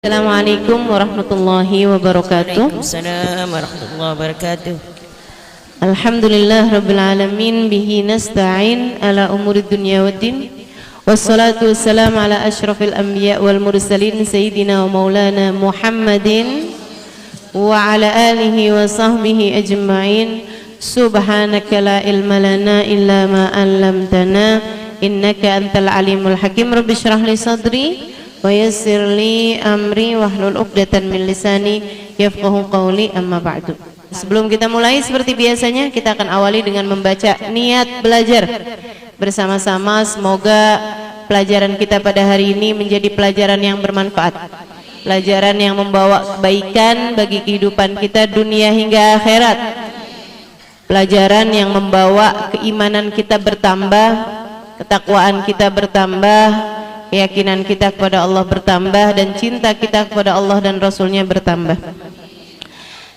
Assalamualaikum warahmatullahi wabarakatuh. Waalaikumsalam warahmatullahi wabarakatuh. Alhamdulillah rabbil alamin, bihi nasta'in ala umuri dunya waddin. Wassalatu wassalamu ala asyrafil anbiya wal mursalin sayyidina wa maulana Muhammadin wa ala alihi wa sahbihi ajma'in. Subhanaka la ilma lana illa ma 'allamtana innaka antal alimul hakim. Rabbi shrah li sadri wa yassir li amri wahlul 'uqdatam min lisani yafqahu qawli, amma ba'du. Sebelum kita mulai, seperti biasanya kita akan awali dengan membaca niat belajar bersama-sama. Semoga pelajaran kita pada hari ini menjadi pelajaran yang bermanfaat, pelajaran yang membawa kebaikan bagi kehidupan kita dunia hingga akhirat, pelajaran yang membawa keimanan kita bertambah, ketakwaan kita bertambah, keyakinan kita kepada Allah bertambah, dan cinta kita kepada Allah dan Rasulnya bertambah.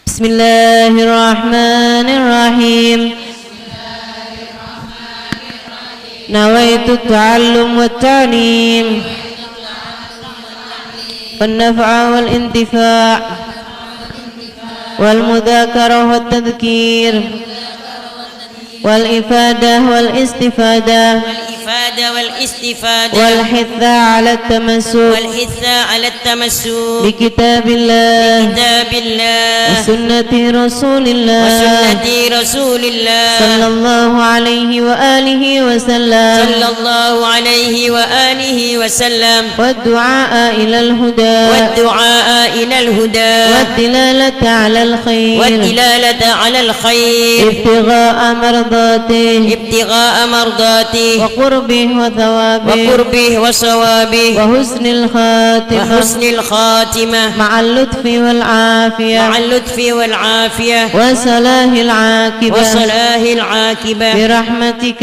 Bismillahirrahmanirrahim. Nawaitu ta'allum wa ta'lim wan naf'a wal intifa' wal mudzakarah wat tadhkir wal ifadah wal istifadah والاستفادة والحث على التمسك بكتاب الله وسنة رسول الله صلى الله عليه وآله وسلم والدعاء إلى الهدى والدلالة على الخير ابتغاء مرضاته وقربه وصوابه وحسن الخاتمة مع اللطف والعافية وصلاح العاقبة برحمتك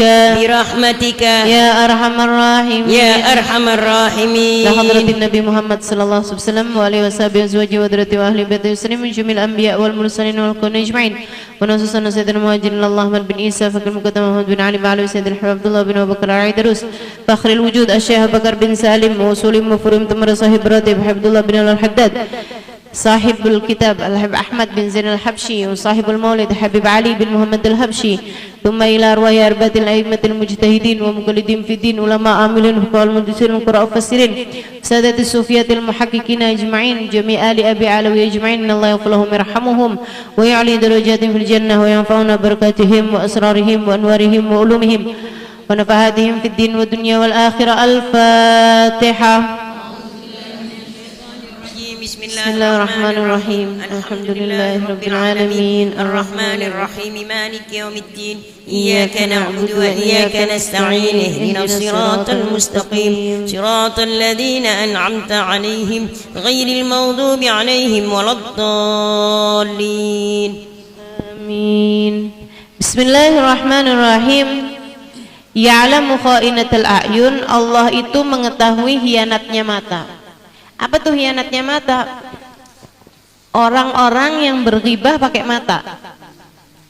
يا أرحم الراحمين لحضرة النبي محمد صلى الله عليه وسلم وآله وصحبه وأزواجه وذريته وأهل بيته وسلم من جميع الأنبياء والمرسلين والكون أجمعين. ونصوصا سيدنا المهاجرين الله محمد بن عيسى فكر المقدم محمد بن علي وعلي سيد الحباب عبد الله بن أبو بكر عيدروس فخر الوجود الشيخ بكر بن سالم وصول مفروم تمر صاحب راتب عبد الله بن الحداد صاحب الكتاب الحبيب أحمد بن زين الحبشي وصاحب المولد حبيب علي بن محمد الحبشي ثم إلى أرواح أربعة الأئمة المجتهدين ومقلدين في الدين علماء عاملين فقهاء المدرسين والقراء والمفسرين سادة الصوفية المحققين أجمعين جميع آل أبي علوي أجمعين إن الله يغفر لهم ويرحمهم ويعلي درجاتهم في الجنة وينفعنا بركاتهم وأسرارهم وأنوارهم وعلومهم ونفحاتهم في الدين والدنيا والآخرة. الفاتحة. بسم الله الرحمن الرحيم. الحمد لله رب العالمين الرحمن الرحيم مالك يوم الدين إياك نعبد وإياك نستعين اهدنا الصراط المستقيم صراط الذين أنعمت عليهم غير المغضوب عليهم ولا الضالين آمين. بسم الله الرحمن الرحيم. Ya'lamu kha'inatal a'yun, Allah itu mengetahui hianatnya mata. Apa tuh hianatnya mata? Orang-orang yang berghibah pakai mata,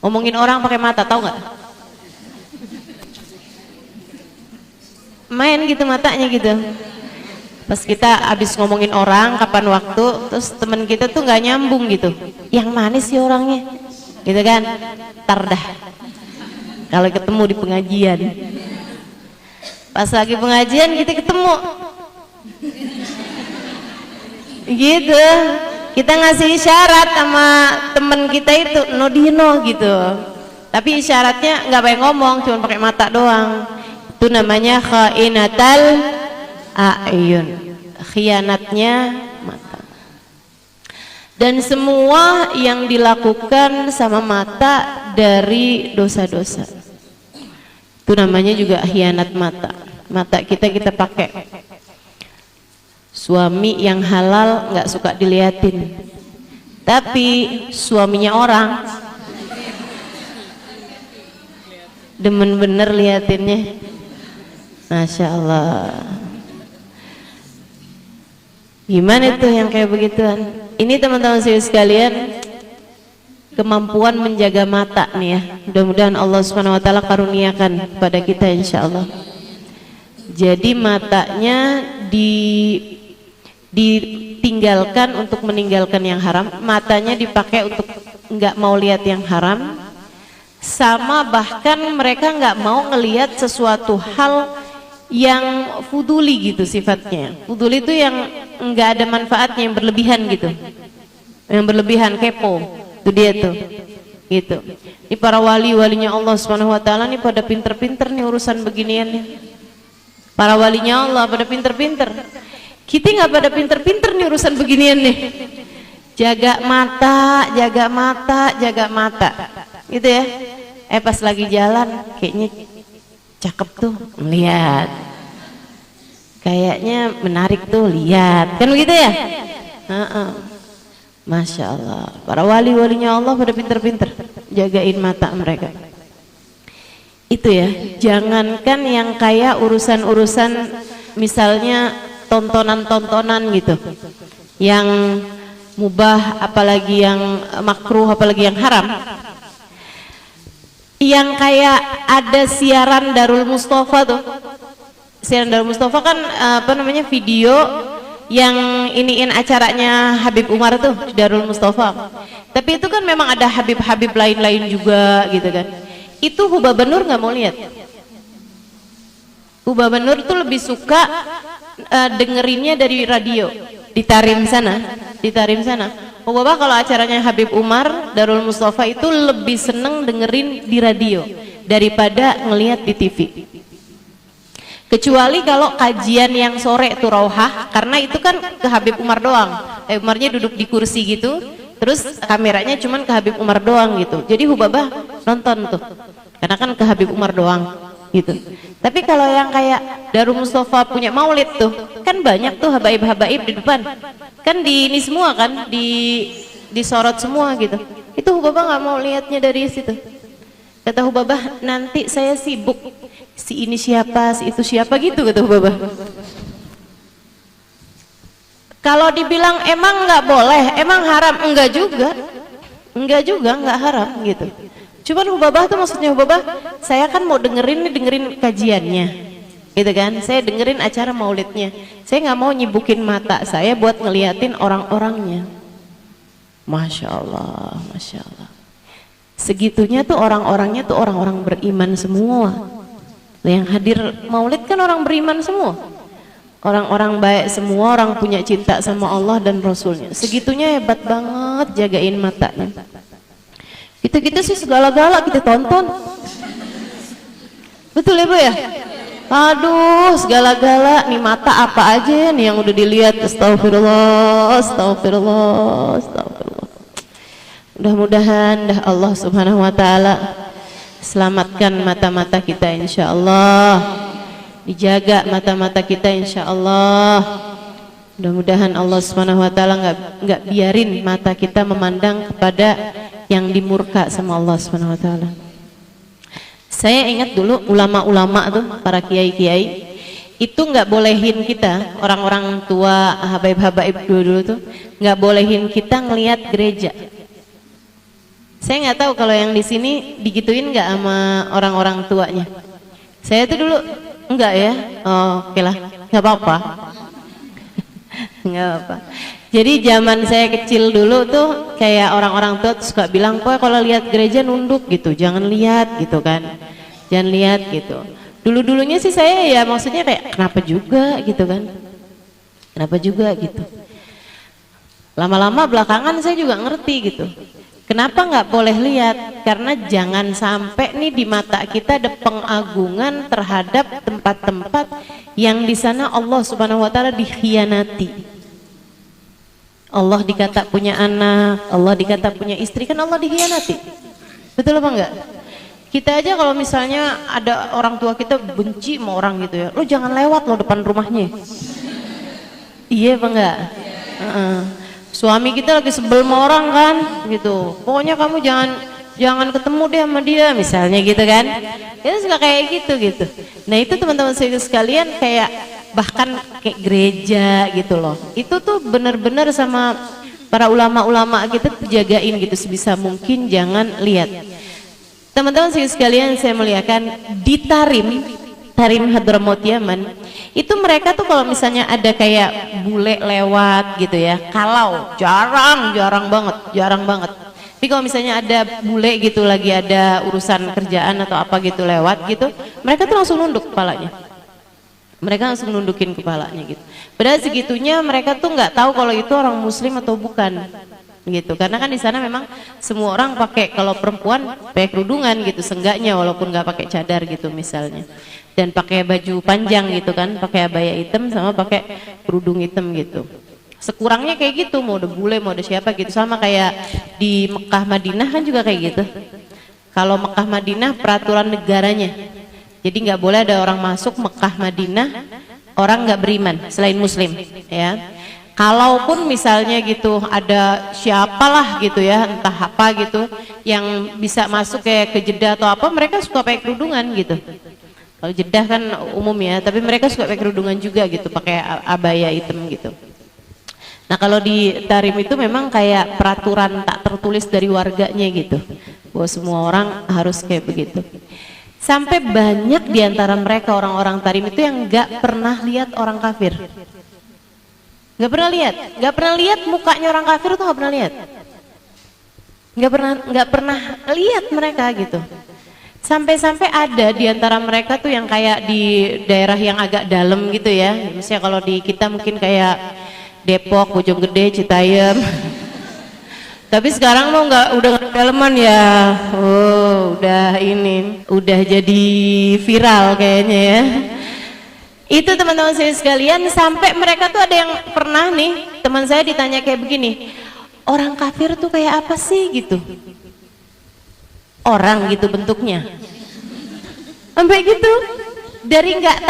ngomongin orang pakai mata, tahu nggak? Main gitu matanya gitu. Pas kita habis ngomongin orang kapan waktu, terus teman kita tuh nggak nyambung gitu. Yang manis sih orangnya, gitu kan? Tardah. Kalau ketemu di pengajian, pas lagi pengajian kita ketemu gitu, kita ngasih isyarat sama temen kita itu Nodino gitu, tapi isyaratnya nggak pakai ngomong, cuma pakai mata doang. Itu namanya khainatal a'yun, khianatnya mata. Dan semua yang dilakukan sama mata dari dosa-dosa, itu namanya juga khianat mata. Mata kita pakai. Suami yang halal nggak suka diliatin, tapi suaminya orang demen bener liatinnya, Masya Allah. Gimana tuh yang kayak begituan? Ini teman-teman saya sekalian, kemampuan menjaga mata nih ya. Mudah-mudahan Allah Subhanahu wa taala karuniakan pada kita insyaallah. Jadi matanya ditinggalkan ditinggalkan untuk meninggalkan yang haram, matanya dipakai untuk nggak mau lihat yang haram, sama bahkan mereka nggak mau ngelihat sesuatu hal yang fuduli gitu sifatnya. Fuduli itu yang nggak ada manfaatnya, yang berlebihan gitu, yang berlebihan, kepo, itu dia tuh gitu. Ini para walinya Allah Subhanahu wa taala nih pada pinter-pinter nih urusan beginian nih. Para walinya Allah pada pinter-pinter. Kita nggak pada pinter-pinter nih urusan beginian nih. Jaga mata, jaga mata, jaga mata, gitu ya. Pas lagi jalan, kayaknya cakep tuh, melihat. Kayaknya menarik tuh, lihat. Kan begitu ya? Masya Allah. Para walinya Allah pada pinter-pinter jagain mata mereka. Itu ya. Jangankan yang kayak urusan-urusan, misalnya tontonan-tontonan gitu yang mubah, apalagi yang makruh, apalagi yang haram, yang kayak ada siaran Darul Mustafa tuh. Siaran Darul Mustafa kan apa namanya, video yang iniin acaranya Habib Umar tuh di Darul Mustafa. Tapi itu kan memang ada Habib-Habib lain-lain juga gitu kan. Itu Hubaba Nur nggak mau lihat. Hubaba Nur tuh lebih suka dengerinnya dari radio di Tarim sana, di Tarim sana. Hubaba kalau acaranya Habib Umar Darul Mustafa itu lebih seneng dengerin di radio daripada ngelihat di TV. Kecuali kalau kajian yang sore tuh Rauhah, karena itu kan ke Habib Umar doang. Umarnya duduk di kursi gitu, terus kameranya cuman ke Habib Umar doang gitu. Jadi Hubaba nonton tuh, karena kan ke Habib Umar doang gitu. Tapi kalau yang kayak Darul Mustafa punya maulid tuh, kan banyak tuh habaib-habaib di depan. Kan di ini semua kan, disorot semua gitu. Itu Hubaba nggak mau lihatnya dari situ. Kata Hubaba, nanti saya sibuk. Si ini siapa, si itu siapa gitu, kata Hubaba. Kalau dibilang emang nggak boleh, emang haram, enggak juga. Enggak juga, nggak haram gitu. Cuman Hubabah tuh maksudnya Hubabah, saya kan mau dengerin kajiannya, gitu kan? Saya dengerin acara maulidnya. Saya nggak mau nyibukin mata saya buat ngeliatin orang-orangnya. Masya Allah, masya Allah. Segitunya tuh orang-orangnya tuh orang-orang beriman semua. Yang hadir maulid kan orang beriman semua, orang-orang baik semua, orang punya cinta sama Allah dan Rasulnya. Segitunya hebat banget jagain matanya. Kita sih segala-gala kita tonton. Betul ya Bu ya? Aduh, segala-gala nih, mata apa aja nih yang udah dilihat. Astagfirullah, astagfirullah, astagfirullah. Mudah-mudahan dah Allah Subhanahu wa taala selamatkan mata-mata kita insyaallah. Dijaga mata-mata kita insyaallah. Mudah-mudahan Allah Subhanahu wa taala enggak biarin mata kita memandang kepada yang dimurka sama Allah Subhanahu wa taala. Saya ingat dulu ulama-ulama tuh, para kiai-kiai itu nggak bolehin kita, orang-orang tua, habaib-habaib dulu tuh nggak bolehin kita ngelihat gereja. Saya nggak tahu kalau yang di sini digituin nggak sama orang-orang tuanya. Saya tuh dulu enggak ya. Oh, oke lah, nggak apa-apa. Nggak apa. Jadi zaman saya kecil dulu tuh kayak orang-orang tua suka bilang, "Kok kalau lihat gereja nunduk gitu, jangan lihat gitu kan. Jangan lihat gitu." Dulu-dulunya sih saya ya maksudnya kayak kenapa juga gitu kan. Kenapa juga gitu. Lama-lama belakangan saya juga ngerti gitu. Kenapa nggak boleh lihat? Karena jangan sampai nih di mata kita ada pengagungan terhadap tempat-tempat yang di sana Allah Subhanahu wa taala dikhianati. Allah dikata punya anak, Allah dikata punya istri, kan Allah dikhianati. Betul apa enggak? Kita aja kalau misalnya ada orang tua kita benci sama orang gitu ya, lo jangan lewat lo depan rumahnya. Iya apa enggak? Suami kita lagi sebel sama orang kan gitu, pokoknya kamu jangan ketemu deh sama dia misalnya gitu kan. Kita suka kayak gitu. Nah itu teman-teman saya sekalian, kayak bahkan kayak gereja gitu loh, itu tuh benar-benar sama para ulama-ulama kita jagain gitu sebisa mungkin, jangan lihat. Teman-teman sekalian saya muliakan, di Tarim Tarim Hadramaut Yaman, itu mereka tuh kalau misalnya ada kayak bule lewat gitu ya, kalau jarang banget. Tapi kalau misalnya ada bule gitu lagi ada urusan kerjaan atau apa gitu lewat gitu, mereka tuh langsung nunduk kepalanya. Mereka langsung nundukin kepalanya gitu. Padahal segitunya mereka tuh nggak tahu kalau itu orang Muslim atau bukan gitu. Karena kan di sana memang semua orang pakai, kalau perempuan pakai kerudungan gitu, seenggaknya walaupun nggak pakai cadar gitu misalnya. Dan pakai baju panjang gitu kan, pakai abaya hitam sama pakai kerudung hitam gitu. Sekurangnya kayak gitu, mau ada bule mau ada siapa gitu, sama kayak di Mekah Madinah kan juga kayak gitu. Kalau Mekah Madinah peraturan negaranya. Jadi nggak boleh ada orang masuk Mekah Madinah orang nggak beriman selain Muslim, ya. Kalaupun misalnya gitu ada siapalah gitu ya, entah apa gitu yang bisa masuk kayak ke Jeddah atau apa, mereka suka pakai kerudungan gitu. Kalau Jeddah kan umum ya, tapi mereka suka pakai kerudungan juga gitu, pakai abaya hitam gitu. Nah kalau di Tarim itu memang kayak peraturan tak tertulis dari warganya gitu, bahwa semua orang harus kayak begitu. Sampai banyak diantara mereka orang-orang Tarim itu yang nggak pernah lihat orang kafir, nggak pernah lihat mukanya orang kafir tuh nggak pernah lihat mereka gitu. Sampai-sampai ada diantara mereka tuh yang kayak di daerah yang agak dalam gitu ya, misalnya kalau di kita mungkin kayak Depok, Bojonggede, Citayam. Tapi sekarang mau udah daleman ya. Oh, udah jadi viral kayaknya ya. Itu teman-teman saya sekalian, sampai mereka tuh ada yang pernah nih, teman saya ditanya kayak begini, orang kafir tuh kayak apa sih gitu? Orang gitu bentuknya. Sampai gitu. Dari nggak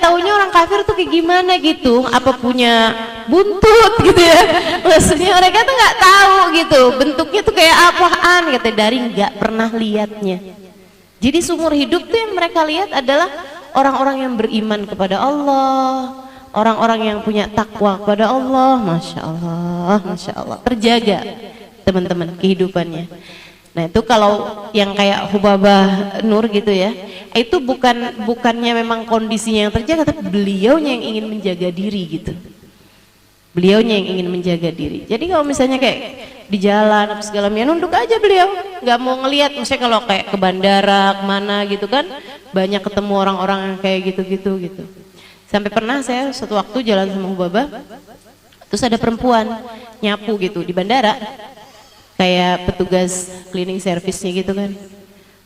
taunya orang kafir tuh kayak gimana gitu, apa punya buntut gitu ya, maksudnya mereka tuh nggak tahu gitu bentuknya tuh kayak apaan, kata dari nggak pernah lihatnya. Jadi seumur hidup tuh yang mereka lihat adalah orang-orang yang beriman kepada Allah, orang-orang yang punya takwa kepada Allah. Masya Allah, terjaga teman-teman kehidupannya. Nah itu kalau yang kayak Hubabah Nur gitu ya, itu bukannya memang kondisinya yang terjaga, tapi beliaunya yang ingin menjaga diri gitu. Jadi kalau misalnya kayak di jalan apa segala macam, nunduk aja beliau, nggak mau ngelihat. Misalnya kalau kayak ke bandara kemana gitu kan, banyak ketemu orang-orang yang kayak gitu. Sampai pernah saya suatu waktu jalan sama Hubabah, terus ada perempuan nyapu gitu di bandara, kayak petugas cleaning service-nya gitu kan.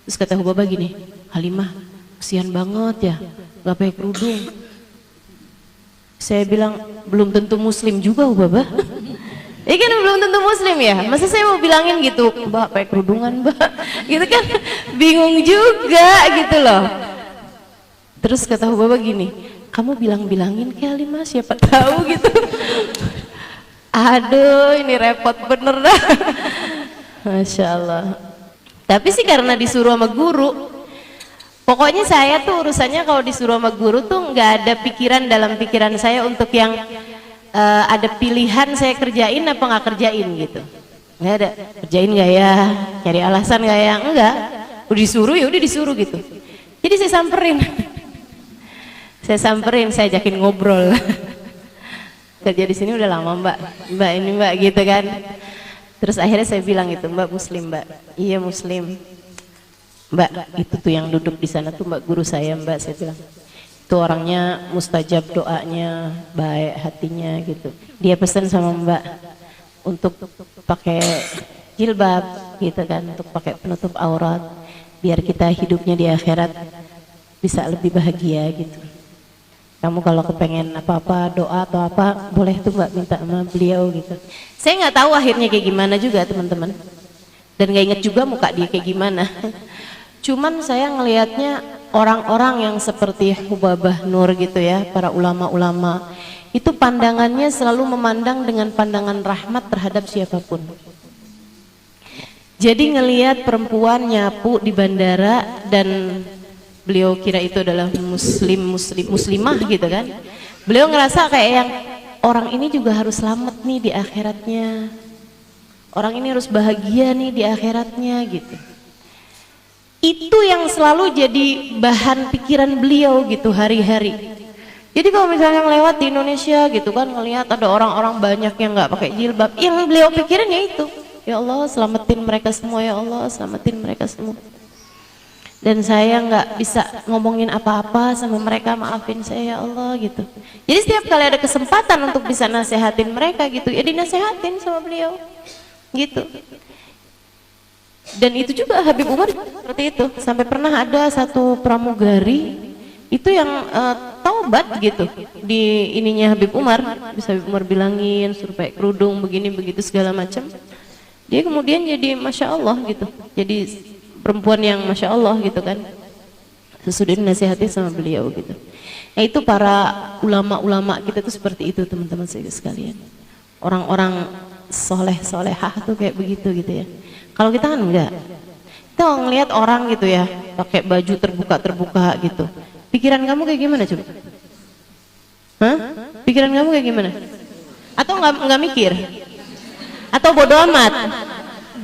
Terus kata Hubabah gini, Halimah kesian banget ya nggak pakai kerudung. Saya bilang belum tentu muslim juga Hubabah. Ini kan belum tentu muslim ya, masa saya mau bilangin gitu, Mbak pakai kerudungan Mbak, gitu kan bingung juga gitu loh. Terus kata Hubabah gini, kamu bilangin ke Halimah siapa tahu gitu. Aduh ini repot bener dah. Masya Allah. Tapi sih karena disuruh sama guru, pokoknya saya tuh urusannya kalau disuruh sama guru tuh nggak ada pikiran dalam pikiran saya untuk yang ada pilihan saya kerjain apa nggak kerjain gitu. Nggak ada, kerjain nggak ya, cari alasan nggak ya, enggak. Udah disuruh ya udah disuruh gitu. Jadi saya samperin, saya ajakin ngobrol. Kerja di sini udah lama mbak ini mbak gitu kan. Terus akhirnya saya bilang itu, Mbak muslim Mbak? Iya muslim. Mbak itu tuh yang duduk di sana tuh Mbak guru saya Mbak, saya bilang. Itu orangnya mustajab doanya, baik hatinya gitu. Dia pesan sama Mbak untuk pakai jilbab gitu kan, untuk pakai penutup aurat, biar kita hidupnya di akhirat bisa lebih bahagia gitu. Kamu kalau kepengen apa-apa, doa atau apa, boleh tuh Mbak minta sama beliau gitu. Saya nggak tahu akhirnya kayak gimana juga teman-teman. Dan nggak inget juga muka dia kayak gimana. Cuman saya ngelihatnya orang-orang yang seperti Hubabah Nur gitu ya, para ulama-ulama, itu pandangannya selalu memandang dengan pandangan rahmat terhadap siapapun. Jadi ngelihat perempuan nyapu di bandara dan beliau kira itu adalah muslimah gitu kan, beliau ngerasa kayak yang orang ini juga harus selamat nih di akhiratnya, orang ini harus bahagia nih di akhiratnya gitu. Itu yang selalu jadi bahan pikiran beliau gitu hari-hari. Jadi kalau misalnya lewat di Indonesia gitu kan, ngelihat ada orang-orang banyak yang nggak pakai jilbab, yang beliau pikirin ya itu, ya Allah selamatin mereka semua, ya Allah selamatin mereka semua. Dan saya nggak bisa ngomongin apa-apa sama mereka, maafin saya ya Allah gitu. Jadi setiap kali ada kesempatan untuk bisa nasehatin mereka gitu, ya dinasehatin sama beliau gitu. Dan itu juga Habib Umar seperti itu. Sampai pernah ada satu pramugari itu yang taubat gitu di ininya Habib Umar. Bisa Habib Umar bilangin suruh pakai kerudung begini begitu segala macam. Dia kemudian jadi masya Allah gitu. Jadi perempuan yang masya Allah gitu kan. Sesudah dinasihati sama beliau gitu. Nah itu para ulama-ulama kita tuh seperti itu teman-teman sekalian. Orang-orang soleh-solehah tuh kayak begitu gitu ya. Kalau kita kan enggak, kita ngelihat orang gitu ya, pakai baju terbuka gitu. Pikiran kamu kayak gimana coba? Hah? Pikiran kamu kayak gimana? Atau nggak mikir? Atau bodoh amat?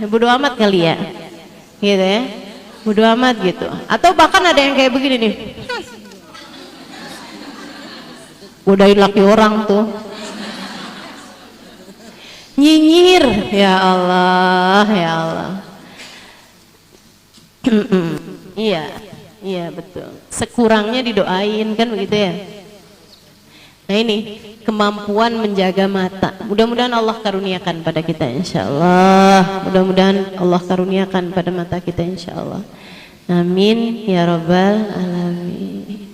Bodoh amat kali ya, gitu ya? Bodoh amat gitu. Atau bahkan ada yang kayak begini nih, godain laki orang tuh. Nyinyir, ya Allah, ya Allah. Iya betul. Sekurangnya didoain kan begitu ya. Nah ini kemampuan menjaga mata. Mudah-mudahan Allah karuniakan pada kita insya Allah. Mudah-mudahan Allah karuniakan pada mata kita insya Allah. Amin ya Rabbal Alamin.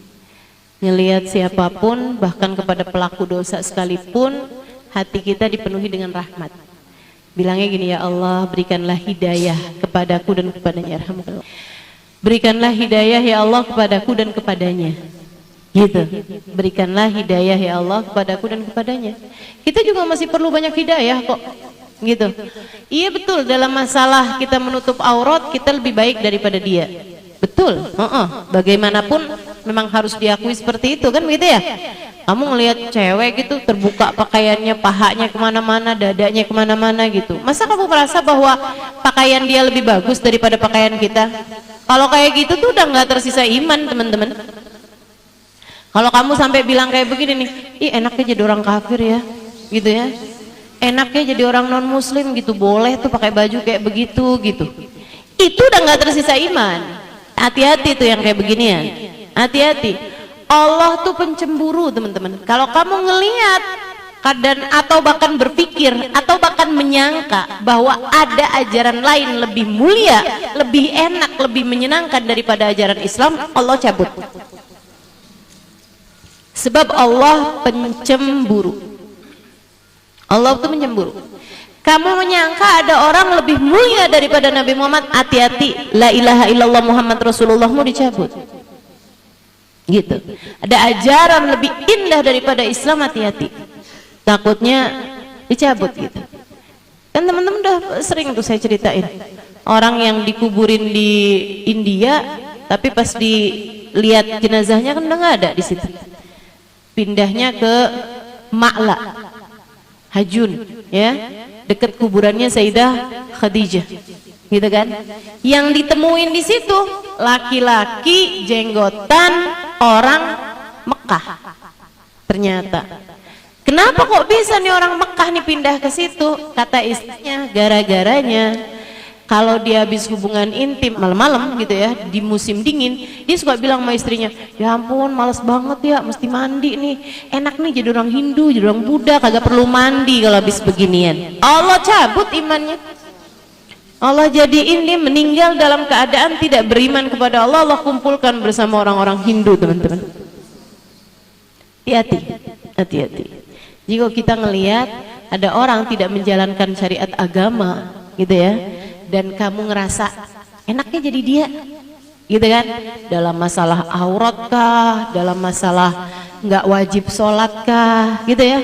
Ngelihat siapapun, bahkan kepada pelaku dosa sekalipun, hati kita dipenuhi dengan rahmat. Bilangnya gini, ya Allah berikanlah hidayah kepadaku dan kepadanya. Berikanlah hidayah ya Allah kepadaku dan kepadanya. Gitu. Berikanlah hidayah ya Allah kepadaku dan kepadanya. Kita juga masih perlu banyak hidayah kok. Gitu. Iya betul, dalam masalah kita menutup aurat kita lebih baik daripada dia. Betul. Bagaimanapun memang harus diakui seperti itu kan begitu ya. Kamu ngelihat cewek gitu terbuka pakaiannya, pahanya kemana-mana, dadanya kemana-mana gitu. Masa kamu merasa bahwa pakaian dia lebih bagus daripada pakaian kita? Kalau kayak gitu tuh udah nggak tersisa iman teman-teman. Kalau kamu sampai bilang kayak begini nih, ih enaknya jadi orang kafir ya, gitu ya. Enaknya jadi orang non muslim gitu, boleh tuh pakai baju kayak begitu gitu. Itu udah nggak tersisa iman. Hati-hati tuh yang kayak beginian. Hati-hati. Allah tuh pencemburu teman-teman. Kalau kamu ngelihat dan atau bahkan berpikir atau bahkan menyangka bahwa ada ajaran lain lebih mulia, lebih enak, lebih menyenangkan daripada ajaran Islam, Allah cabut. Sebab Allah pencemburu. Allah tuh pencemburu. Kamu menyangka ada orang lebih mulia daripada Nabi Muhammad, hati-hati. La ilaha illallah Muhammad Rasulullahmu dicabut. Gitu. Ada ajaran lebih indah daripada Islam, hati-hati. Takutnya dicabut gitu. Kan teman-teman udah sering tuh saya ceritain. Orang yang dikuburin di India, tapi pas dilihat jenazahnya kan udah nggak ada di situ. Pindahnya ke Ma'la, Hajun, ya, dekat kuburannya Sayyidah Khadijah. Gitu kan? Yang ditemuin di situ laki-laki jenggotan orang Mekah. Ternyata. Kenapa kok bisa nih orang Mekah nih pindah ke situ? Kata istrinya, gara-garanya kalau dia habis hubungan intim malam-malam gitu ya, di musim dingin, dia suka bilang sama istrinya, ya ampun males banget ya, mesti mandi nih. Enak nih jadi orang Hindu, jadi orang Buddha, kagak perlu mandi kalau habis beginian. Allah cabut imannya. Allah jadiin dia meninggal dalam keadaan tidak beriman kepada Allah. Allah kumpulkan bersama orang-orang Hindu teman-teman. Hati-hati, hati-hati. Jika kita ngelihat ada orang tidak menjalankan syariat agama gitu ya, dan kamu ngerasa enaknya jadi dia gitu kan, dalam masalah aurat kah, dalam masalah nggak wajib sholat kah gitu ya.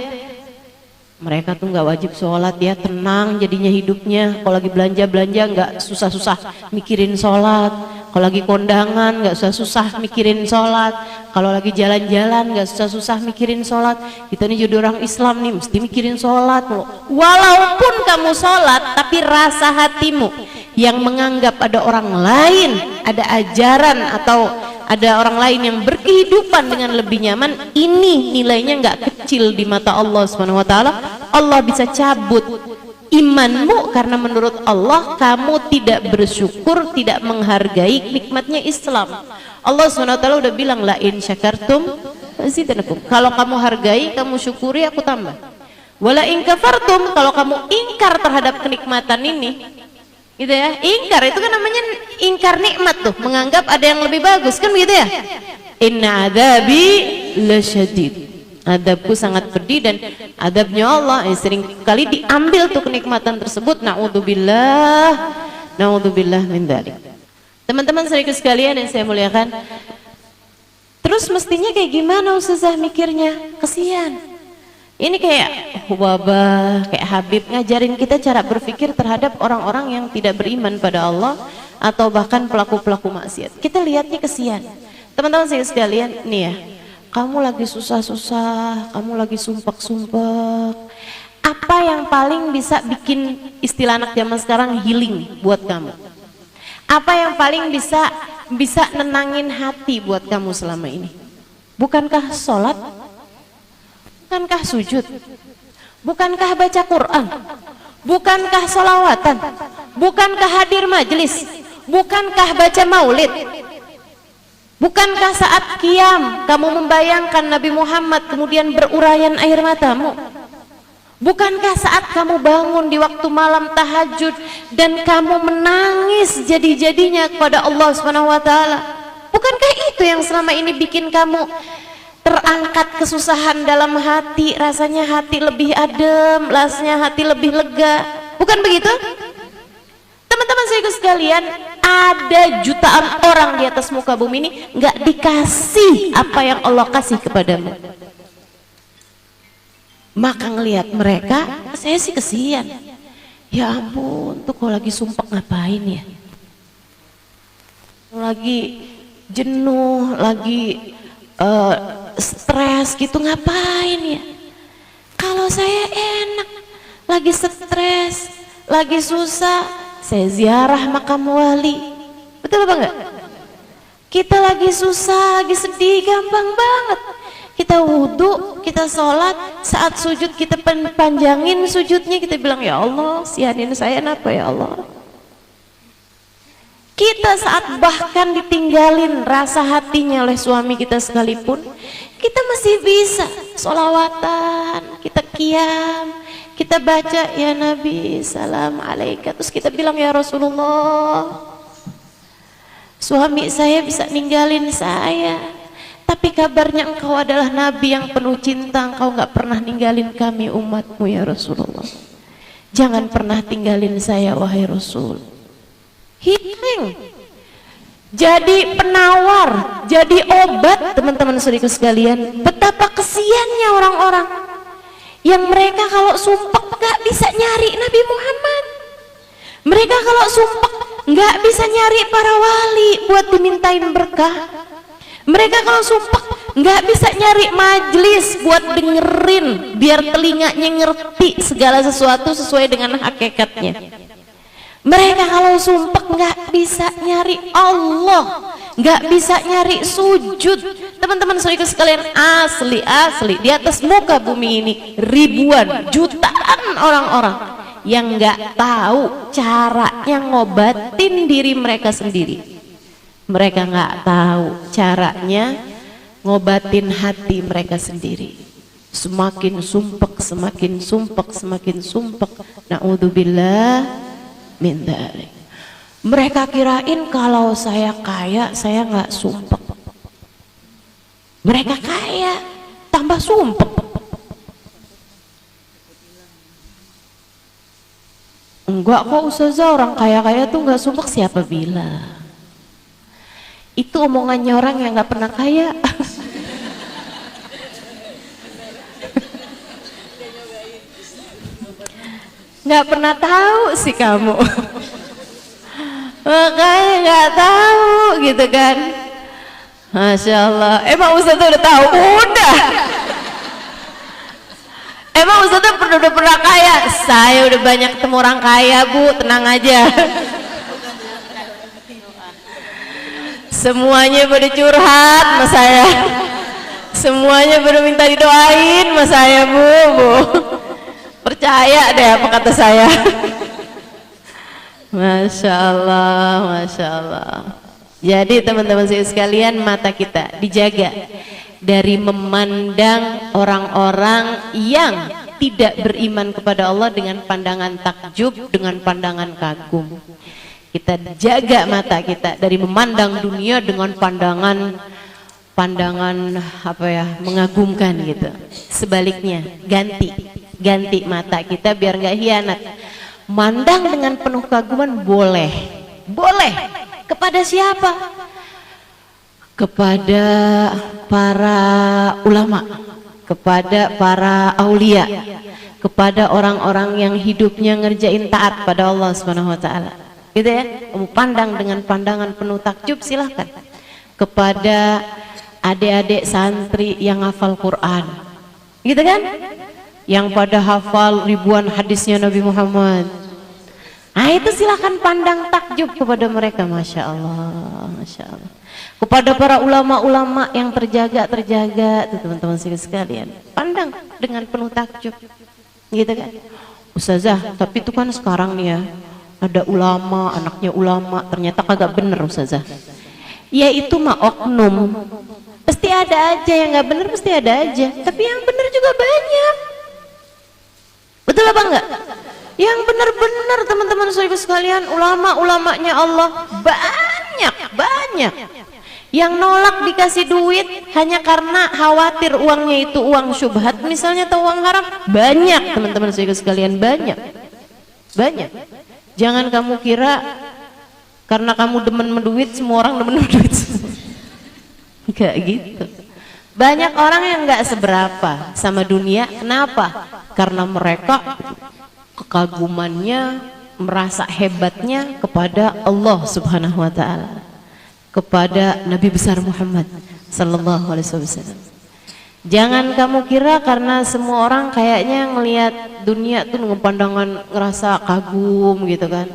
Mereka tuh nggak wajib sholat ya, tenang jadinya hidupnya. Kalau lagi belanja-belanja nggak susah-susah mikirin sholat. Kalau lagi kondangan nggak susah-susah mikirin sholat. Kalau lagi jalan-jalan nggak susah-susah mikirin sholat. Kita nih jadi orang Islam nih mesti mikirin sholat. Walaupun kamu sholat, tapi rasa hatimu yang menganggap ada orang lain, ada ajaran atau ada orang lain yang berkehidupan dengan lebih nyaman, ini nilainya nggak kecil di mata Allah Subhanahu wa taala. Allah bisa cabut imanmu karena menurut Allah kamu tidak bersyukur, tidak menghargai nikmatnya Islam. Allah Subhanahu wa taala udah bilang, la in syakartum azidannakum. Kalau kamu hargai, kamu syukuri, aku tambah. Wala in kafartum, kalau kamu ingkar terhadap kenikmatan ini, gitu ya. Ingkar itu kan namanya ingkar nikmat tuh, menganggap ada yang lebih bagus, kan begitu ya. Inna adzabi lasyadid. Adabku sangat pedih, dan adabnya Allah sering kali diambil tuh kenikmatan tersebut. Naudzubillah min dzalik. Teman-teman saudaraku sekalian yang saya muliakan, terus mestinya kayak gimana Ustazah mikirnya? Kesian. Ini kayak wabah, kayak Habib ngajarin kita cara berpikir terhadap orang-orang yang tidak beriman pada Allah atau bahkan pelaku-pelaku maksiat. Kita lihatnya kesian. Teman-teman saya sekalian, nih ya, kamu lagi susah-susah, kamu lagi sumpek-sumpek. Apa yang paling bisa bikin, istilah anak zaman sekarang, healing buat kamu? Apa yang paling bisa nenangin hati buat kamu selama ini? Bukankah sholat? Bukankah sujud? Bukankah baca Quran? Bukankah sholawatan? Bukankah hadir majelis? Bukankah baca maulid? Bukankah saat qiyam kamu membayangkan Nabi Muhammad kemudian berurayan air matamu? Bukankah saat kamu bangun di waktu malam tahajud dan kamu menangis jadi-jadinya kepada Allah Subhanahu wa taala? Bukankah itu yang selama ini bikin kamu terangkat kesusahan dalam hati, rasanya hati lebih adem, rasanya hati lebih lega? Bukan begitu? Teman-teman saya sekalian, ada jutaan orang di atas muka bumi ini nggak dikasih apa yang Allah kasih kepadamu. Maka ngelihat mereka, saya sih kesian. Ya ampun, tuh kalau lagi sumpek ngapain ya? Lagi jenuh, lagi stres gitu, ngapain ya? Kalau saya enak, lagi stres, lagi susah, saya ziarah makam wali. Betul apa enggak? Kita lagi susah, lagi sedih, gampang banget. Kita wudhu, kita sholat, saat sujud kita panjangin sujudnya, kita bilang, ya Allah, sianin saya apa ya Allah. Kita saat bahkan ditinggalin rasa hatinya oleh suami kita sekalipun, kita masih bisa sholawatan, kita qiyam, kita baca ya Nabi salam alaika, terus kita bilang ya Rasulullah, suami saya bisa ninggalin saya, tapi kabarnya engkau adalah Nabi yang penuh cinta, engkau gak pernah ninggalin kami umatmu ya Rasulullah. Jangan pernah tinggalin saya wahai Rasul. Healing, jadi penawar, jadi obat. Teman-teman saudaraku sekalian, betapa kesiannya orang-orang yang mereka kalau sumpek gak bisa nyari Nabi Muhammad, mereka kalau sumpek gak bisa nyari para wali buat dimintain berkah, mereka kalau sumpek nggak bisa nyari majelis buat dengerin biar telinganya ngerti segala sesuatu sesuai dengan hakikatnya. Mereka kalau sumpek nggak bisa nyari Allah, nggak bisa nyari sujud. Teman-teman saudaraku sekalian, asli di atas muka bumi ini ribuan, jutaan orang-orang yang nggak tahu caranya ngobatin diri mereka sendiri. Mereka nggak tahu caranya ngobatin hati mereka sendiri. Semakin sumpek, semakin sumpek, semakin sumpek. Naudzubillah min dzalik. Mereka kirain kalau saya kaya, saya nggak sumpek. Mereka kaya, tambah sumpek. Enggak kok Ustazah, orang kaya-kaya tuh nggak sumpek, siapa bilang? Itu omongannya orang yang nggak pernah kaya. Nggak pernah tahu sih kamu. Makanya nggak tahu gitu kan. Masya Allah. Emang Ustaz udah tahu? Udah. Emang Ustaz udah pernah kaya? Saya udah banyak ketemu orang kaya Bu, tenang aja. Semuanya pada curhat sama saya. Semuanya pada minta didoain sama saya, Bu. Percaya deh apa kata saya. Masya Allah, Masya Allah. Jadi teman-teman sekalian, mata kita dijaga dari memandang orang-orang yang tidak beriman kepada Allah dengan pandangan takjub, dengan pandangan kagum. Kita jaga mata kita dari memandang dunia dengan pandangan apa ya, mengagumkan gitu. Sebaliknya, ganti mata kita biar nggak hianat. Mandang dengan penuh kaguman boleh. Kepada siapa? Kepada para ulama, kepada para aulia, kepada orang-orang yang hidupnya ngerjain taat pada Allah Subhanahu wa taala. Gitu ya. Kamu pandang dengan pandangan penuh takjub, silahkan. Kepada adik-adik santri yang hafal Quran. Gitu kan? Yang pada hafal ribuan hadisnya Nabi Muhammad. Nah itu silahkan pandang takjub kepada mereka. Masya Allah, Masya Allah. Kepada para ulama-ulama yang terjaga teman-teman sekalian, pandang dengan penuh takjub, gitu kan? Ustazah, tapi itu kan sekarang nih ya, ada ulama, anaknya ulama, ternyata kagak bener Ustazah. Ya itu mah oknum. Pasti ada aja yang nggak bener, pasti ada aja. Tapi yang bener juga banyak. Betul apa enggak? Yang benar-benar teman-teman sekalian, ulama-ulamanya Allah banyak. Yang nolak dikasih duit hanya karena khawatir uangnya itu uang syubhat misalnya atau uang haram, banyak teman-teman sekalian, banyak. Jangan kamu kira karena kamu demen menduit semua orang demen menduit. Enggak gitu. Banyak orang yang enggak seberapa sama dunia. Kenapa? Karena mereka kekagumannya, merasa hebatnya kepada Allah Subhanahu wa taala, kepada Nabi besar Muhammad sallallahu alaihi wasallam. Jangan kamu kira karena semua orang kayaknya ngelihat dunia tuh dengan pandangan ngerasa kagum gitu kan.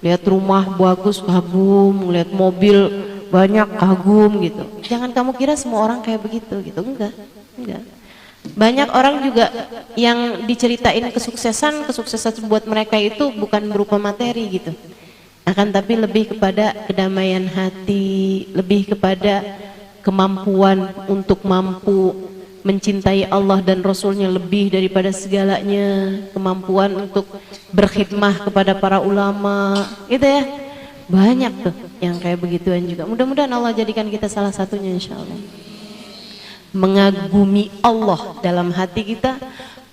Lihat rumah bagus kagum, lihat mobil banyak kagum gitu. Jangan kamu kira semua orang kayak begitu gitu. Enggak. Banyak orang juga yang diceritain kesuksesan buat mereka itu bukan berupa materi gitu, akan tapi lebih kepada kedamaian hati, lebih kepada kemampuan untuk mampu mencintai Allah dan Rasulnya lebih daripada segalanya, kemampuan untuk berkhidmah kepada para ulama, gitu ya. Banyak tuh yang kayak begituan juga. Mudah-mudahan Allah jadikan kita salah satunya insyaallah. Mengagumi Allah dalam hati kita,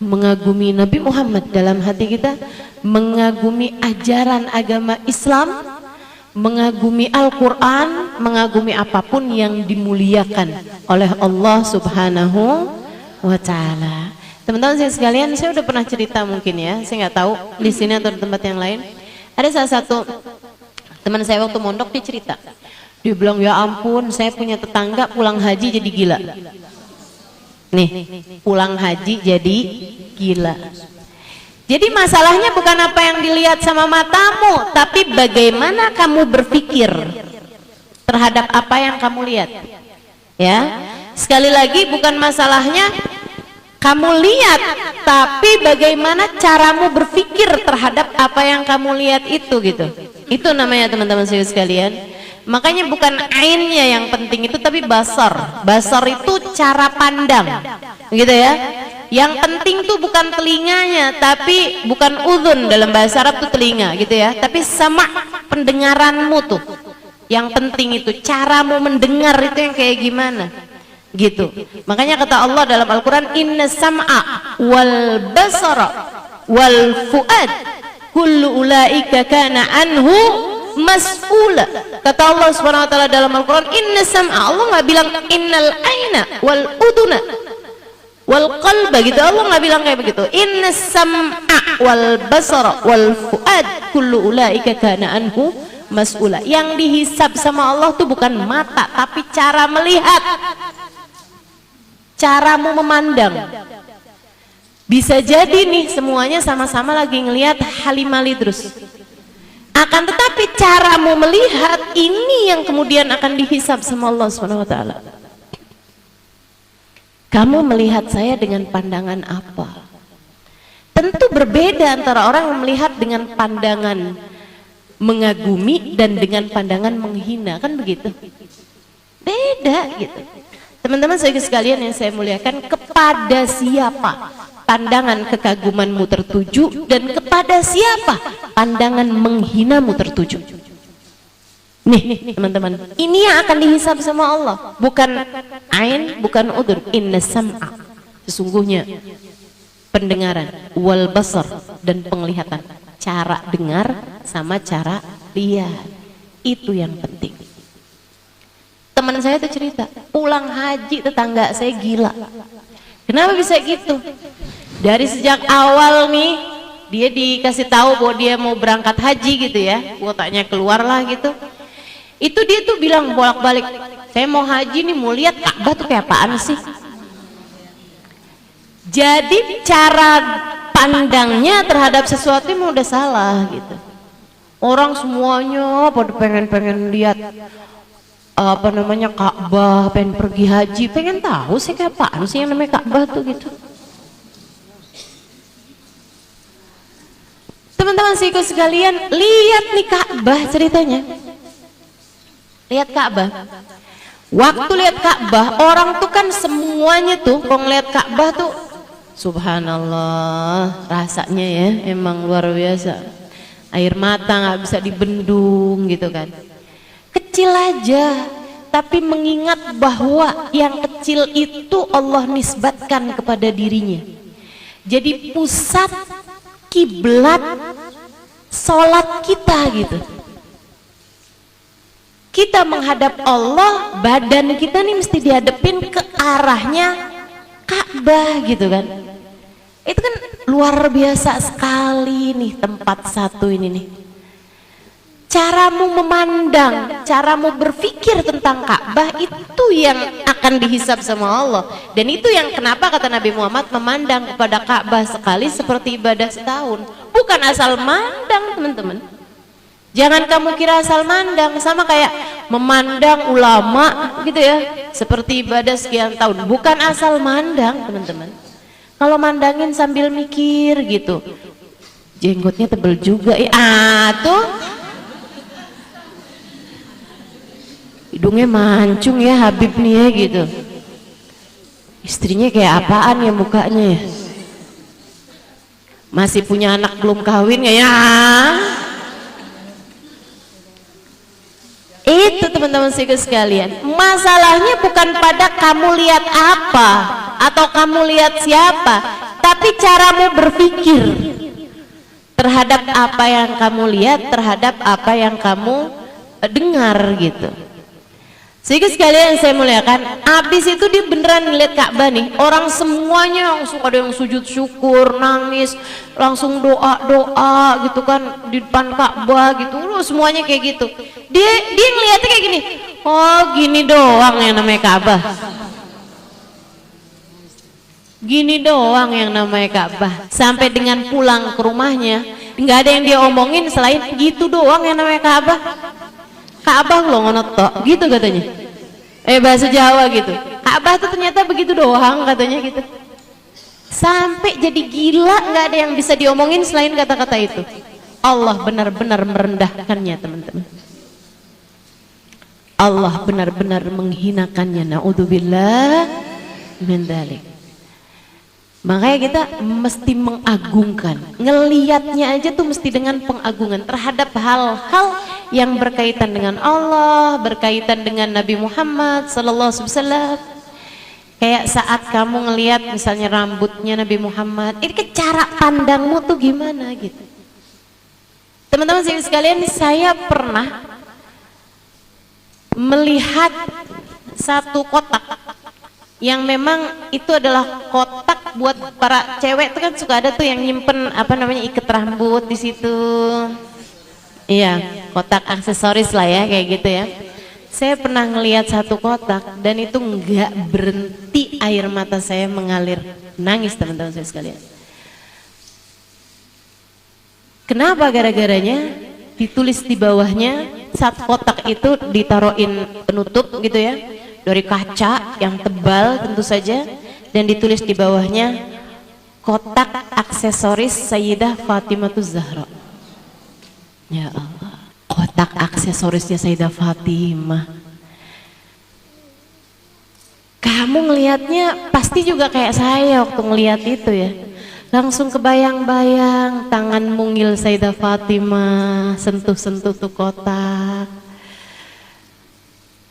mengagumi Nabi Muhammad dalam hati kita, mengagumi ajaran agama Islam, mengagumi Al-Quran, mengagumi apapun yang dimuliakan oleh Allah Subhanahu wa ta'ala. Teman-teman sekalian, saya udah pernah cerita mungkin ya, saya nggak tahu di sini atau di tempat yang lain. Ada salah satu teman saya waktu mondok, dia cerita, dia bilang, ya ampun, saya punya tetangga pulang haji jadi gila. Nih, pulang haji jadi gila. Jadi masalahnya bukan apa yang dilihat sama matamu, tapi bagaimana kamu berpikir terhadap apa yang kamu lihat. Ya, sekali lagi bukan masalahnya kamu lihat, tapi bagaimana caramu berpikir terhadap apa yang kamu lihat itu gitu. Itu namanya teman-teman sekalian. Makanya bukan ainnya yang penting itu, tapi basar. Basar itu cara pandang, gitu ya. Yang penting tuh bukan telinganya, tapi bukan udhun, dalam bahasa Arab tuh telinga, gitu ya. Tapi sama pendengaranmu tuh. Yang penting itu caramu mendengar itu yang kayak gimana, gitu. Makanya kata Allah dalam Al-Quran, Inna sam'a wal basara wal fuad kullu ulaika kana anhu mas'ula. Kata Allah Subhanahu wa taala dalam Al-Qur'an, inna sam'a, Allah nggak bilang innal aina wal uduna wal qalba gitu. Allah nggak bilang kayak begitu. Inna sam'a wal basara wal fuad kullu ulaika kana anhu mas'ula. Yang dihisab sama Allah tuh bukan mata, tapi cara melihat, caramu memandang. Bisa jadi nih semuanya sama-sama lagi ngelihat Halimah Idrus. Akan tetapi caramu melihat ini yang kemudian akan dihisab sama Allah Subhanahu wa taala. Kamu melihat saya dengan pandangan apa? Tentu berbeda antara orang yang melihat dengan pandangan mengagumi dan dengan pandangan menghina, kan begitu? Beda gitu. Teman-teman sekalian yang saya muliakan, kepada siapa pandangan kekagumanmu tertuju dan kepada siapa pandangan menghinamu tertuju? Nih teman-teman, ini yang akan dihisab sama Allah, bukan ain, bukan udhun. Inna sam'a, sesungguhnya pendengaran, wal basar, dan penglihatan, cara dengar sama cara lihat, itu yang penting. Teman saya tuh cerita, pulang haji tetangga saya gila. Kenapa bisa gitu? Dari sejak awal nih, dia dikasih tahu bahwa dia mau berangkat haji gitu ya, kuotanya keluar lah gitu. Itu dia tuh bilang bolak-balik, saya mau haji nih, mau lihat Ka'bah tuh kayak apaan sih? Jadi cara pandangnya terhadap sesuatu yang udah salah gitu. Orang semuanya pada pengen lihat apa namanya Ka'bah, pengen pergi haji, pengen tahu sih kayak apaan sih yang namanya Ka'bah tuh gitu. Teman-teman sikut sekalian, lihat nih Ka'bah ceritanya. Lihat Ka'bah. Waktu lihat Ka'bah, orang tuh kan semuanya tuh kalau ngeliat Ka'bah tuh subhanallah, rasanya ya emang luar biasa. Air mata nggak bisa dibendung gitu kan. Kecil aja, tapi mengingat bahwa yang kecil itu Allah nisbatkan kepada dirinya. Jadi pusat kiblat sholat kita gitu. Kita menghadap Allah, badan kita nih mesti dihadapin ke arahnya Ka'bah gitu kan. Itu kan luar biasa sekali nih tempat satu ini nih. Caramu memandang, caramu berpikir tentang Ka'bah itu yang akan dihisab sama Allah. Dan itu yang kenapa kata Nabi Muhammad, memandang kepada Ka'bah sekali seperti ibadah setahun. Bukan asal mandang teman-teman. Jangan kamu kira asal mandang, sama kayak memandang ulama gitu ya, seperti ibadah sekian tahun. Bukan asal mandang teman-teman. Kalau mandangin sambil mikir gitu, jenggotnya tebel juga ya, tuh hidungnya mancung ya Habib nih ya gitu. Istrinya kayak apaan ya mukanya ya? Masih punya anak belum kawin ya? Itu teman-teman sekalian, masalahnya bukan pada kamu lihat apa atau kamu lihat siapa, tapi caramu berpikir terhadap apa yang kamu lihat, terhadap apa yang kamu dengar gitu. Sehingga sekalian yang saya muliakan, abis itu dia beneran ngeliat Ka'bah nih, orang semuanya langsung ada yang sujud syukur, nangis, langsung doa gitu kan di depan Ka'bah gitu, semuanya kayak gitu. Dia ngeliatnya kayak gini, oh gini doang yang namanya Ka'bah, gini doang yang namanya Ka'bah. Sampai dengan pulang ke rumahnya, nggak ada yang dia omongin selain gitu doang yang namanya Ka'bah. Ka'bah lo ngono tok gitu katanya, bahasa Jawa gitu. Ka'bah tuh ternyata begitu doang katanya gitu. Sampai jadi gila, nggak ada yang bisa diomongin selain kata-kata itu. Allah benar-benar merendahkannya teman-teman. Allah benar-benar menghinakannya. Naudzubillah min dzalik. Makanya kita mesti mengagungkan, ngelihatnya aja tuh mesti dengan pengagungan terhadap hal-hal yang berkaitan dengan Allah, berkaitan dengan Nabi Muhammad sallallahu alaihi wasallam. Kayak saat kamu ngelihat misalnya rambutnya Nabi Muhammad, ini ke cara pandangmu tuh gimana gitu. Teman-teman sekalian, saya pernah melihat satu kotak yang memang itu adalah kotak buat para cewek. Itu kan suka ada tuh yang nyimpen apa namanya ikat rambut di situ. Iya, kotak aksesoris lah ya kayak gitu ya. Saya pernah ngelihat satu kotak dan itu nggak berhenti air mata saya mengalir, nangis teman-teman saya sekalian. Kenapa gara-garanya? ditulis di bawahnya, satu kotak itu ditaruhin penutup gitu ya, dari kaca yang tebal tentu saja, dan ditulis di bawahnya kotak aksesoris Sayyidah Fatimahuz Zahra. Ya Allah, kotak aksesorisnya Sayyidah Fatimah. Kamu ngelihatnya pasti juga kayak saya waktu ngelihat itu ya. Langsung kebayang-bayang tangan mungil Sayyidah Fatimah sentuh-sentuh tuh kotak.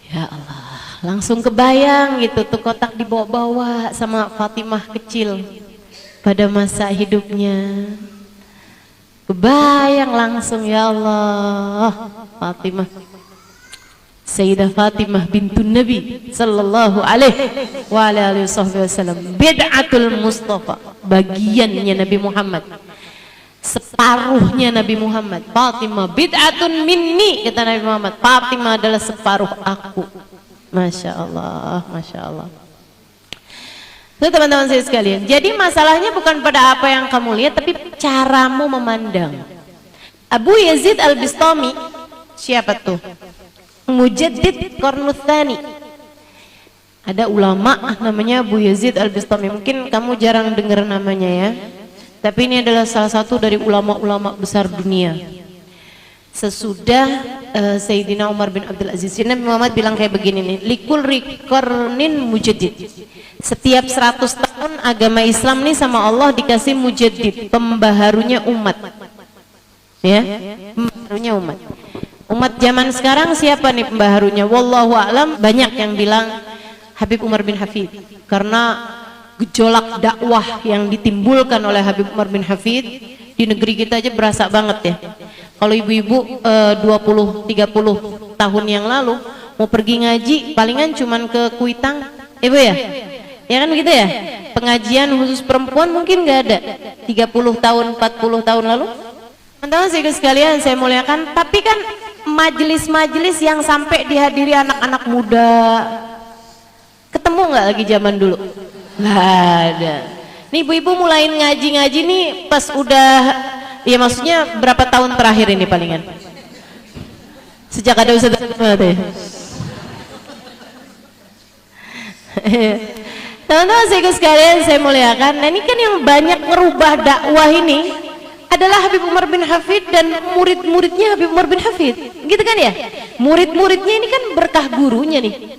Ya Allah, langsung kebayang gitu tuh kotak dibawa-bawa sama Fatimah kecil pada masa hidupnya. Kebayang langsung, ya Allah, Fatimah, Sayyidah Fatimah bintun Nabi sallallahu alaihi wasallam, bid'atul Mustafa, bagiannya Nabi Muhammad, separuhnya Nabi Muhammad. Fatimah bid'atun minni, kata Nabi Muhammad, Fatimah adalah separuh aku. Masya Allah, Masya Allah. Itu teman-teman saya sekalian, jadi masalahnya bukan pada apa yang kamu lihat, tapi caramu memandang. Abu Yazid Al-Bistami, siapa tuh? Mujaddid Qarnul Tsani. Ada ulama namanya Abu Yazid Al-Bistami, mungkin kamu jarang dengar namanya ya, tapi ini adalah salah satu dari ulama-ulama besar dunia. Sesudah Sayyidina Umar bin Abdul Aziz, Nabi Muhammad bilang kayak begini nih, likul qarnin mujaddid, setiap 100 tahun agama Islam nih sama Allah dikasih mujaddid, pembaharunya umat ya, pembaharunya umat. Umat zaman sekarang siapa nih pembaharunya? Wallahu a'lam, banyak yang bilang Habib Umar bin Hafid, karena gejolak dakwah yang ditimbulkan oleh Habib Umar bin Hafid di negeri kita aja berasa banget ya. Kalau ibu-ibu 20-30 tahun yang lalu mau pergi ngaji palingan cuman ke Kuitang, ibu ya? Ya kan begitu ya? Pengajian khusus perempuan mungkin nggak ada 30 tahun, 40 tahun lalu. Teman-teman sekalian saya muliakan, tapi kan majelis-majelis yang sampai dihadiri anak-anak muda, ketemu nggak lagi zaman dulu? Nggak ada. Nih ibu-ibu mulai ngaji-ngaji nih pas udah, ya maksudnya berapa tahun terakhir ini palingan? Sejak ada Ustaz ya? Teman-teman sekalian saya muliakan, nah ini kan yang banyak merubah dakwah ini adalah Habib Umar bin Hafid dan murid-muridnya Habib Umar bin Hafid, gitu kan ya? Murid-muridnya ini kan berkah gurunya nih,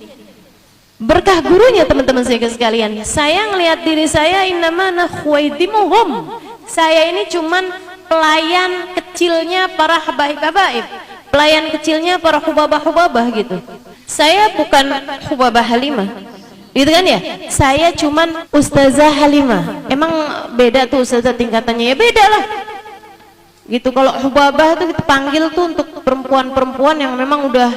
berkah gurunya teman-teman sekalian. Saya ngelihat diri saya, innama ana khuwaidimuhum, saya ini cuman pelayan kecilnya para habaib-habaib, pelayan kecilnya para hubabah-hubabah gitu. Saya bukan Hubabah Halimah, gitu kan ya? Saya cuman Ustazah Halimah. Emang beda tuh ustazah tingkatannya? Ya beda lah gitu. Kalau Hubabah tuh kita panggil tuh untuk perempuan-perempuan yang memang udah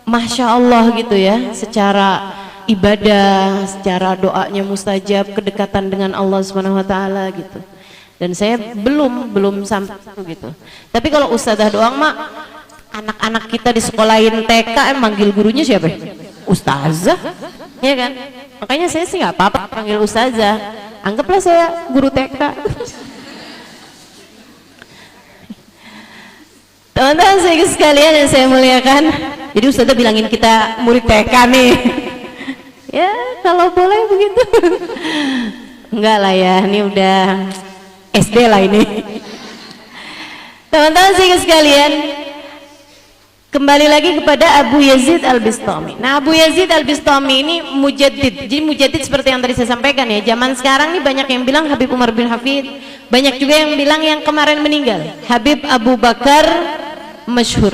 Masya Allah gitu ya, secara ibadah, secara doanya mustajab, kedekatan dengan Allah Subhanahu wa taala gitu. Dan saya belum sampai gitu. Tapi kalau ustazah doang mak, anak-anak kita di sekolahin TK manggil gurunya siapa? Ustazah, ya kan? Makanya saya sih nggak apa-apa panggil ustazah. Anggaplah saya guru TK. Teman-teman sekalian yang saya muliakan, jadi ustazah bilangin kita murid TK nih. Ya kalau boleh begitu. Enggak lah ya, ini udah SD lah ini. Teman-teman sekalian, kembali lagi kepada Abu Yazid Al-Bistami. Nah Abu Yazid Al-Bistami ini mujaddid. Jadi mujaddid seperti yang tadi saya sampaikan ya, zaman sekarang nih banyak yang bilang Habib Umar bin Hafid, banyak juga yang bilang yang kemarin meninggal Habib Abu Bakar Masyhur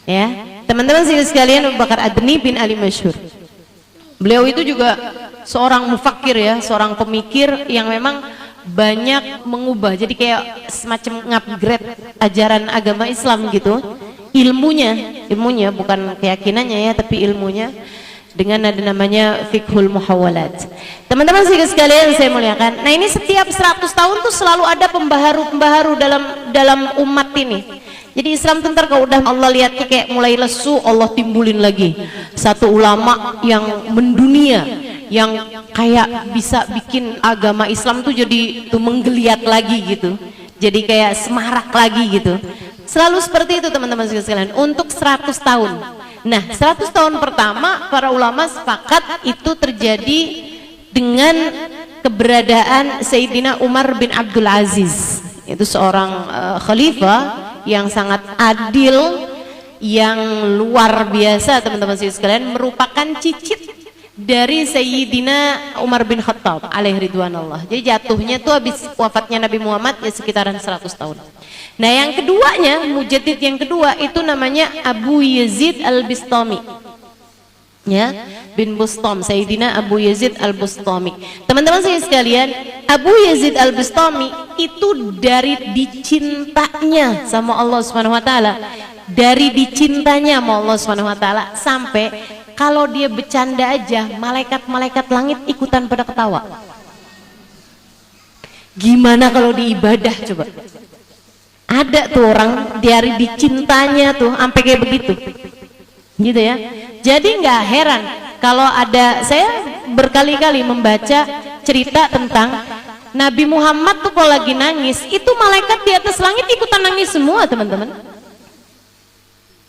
ya. Teman-teman sekalian, Abu Bakar Adni bin Ali Masyhur, beliau itu juga seorang mufakir ya, seorang pemikir yang memang banyak mengubah, jadi kayak semacam ngupgrade ajaran agama Islam gitu. Ilmunya bukan keyakinannya ya, tapi ilmunya, dengan ada namanya fiqhul muhawalat. Teman-teman sekalian saya muliakan, nah ini setiap 100 tahun tuh selalu ada pembaharu dalam umat ini. Jadi Islam tuh ntar kalau udah Allah lihatnya kayak mulai lesu, Allah timbulin lagi satu ulama yang mendunia, yang kayak bisa bikin agama Islam tuh jadi tuh menggeliat lagi gitu, jadi kayak semarak lagi gitu. Selalu seperti itu teman-teman sekalian, untuk 100 tahun. Nah, 100 tahun pertama para ulama sepakat itu terjadi dengan keberadaan Sayyidina Umar bin Abdul Aziz. Itu seorang khalifah yang sangat adil, yang luar biasa teman-teman sekalian, merupakan cicit dari Sayyidina Umar bin Khattab alaihi ridwanullah. Jadi jatuhnya tuh habis wafatnya Nabi Muhammad ya sekitaran 100 tahun. Nah, yang keduanya, mujaddid yang kedua itu namanya Abu Yazid Al-Bistami. Ya, bin Bustam, Sayyidina Abu Yazid Al-Bustami. Teman-teman saya sekalian, Abu Yazid Al-Bustami itu dari dicintanya sama Allah Subhanahu wa taala. Dari dicintanya sama Allah Subhanahu wa taala sampai kalau dia bercanda aja, malaikat-malaikat langit ikutan pada ketawa. Gimana kalau di ibadah coba? Ada tuh orang dari dicintanya tuh sampai kayak begitu, gitu ya. Jadi nggak heran kalau ada, saya berkali-kali membaca cerita tentang Nabi Muhammad tuh kalau lagi nangis, itu malaikat di atas langit ikutan nangis semua teman-teman,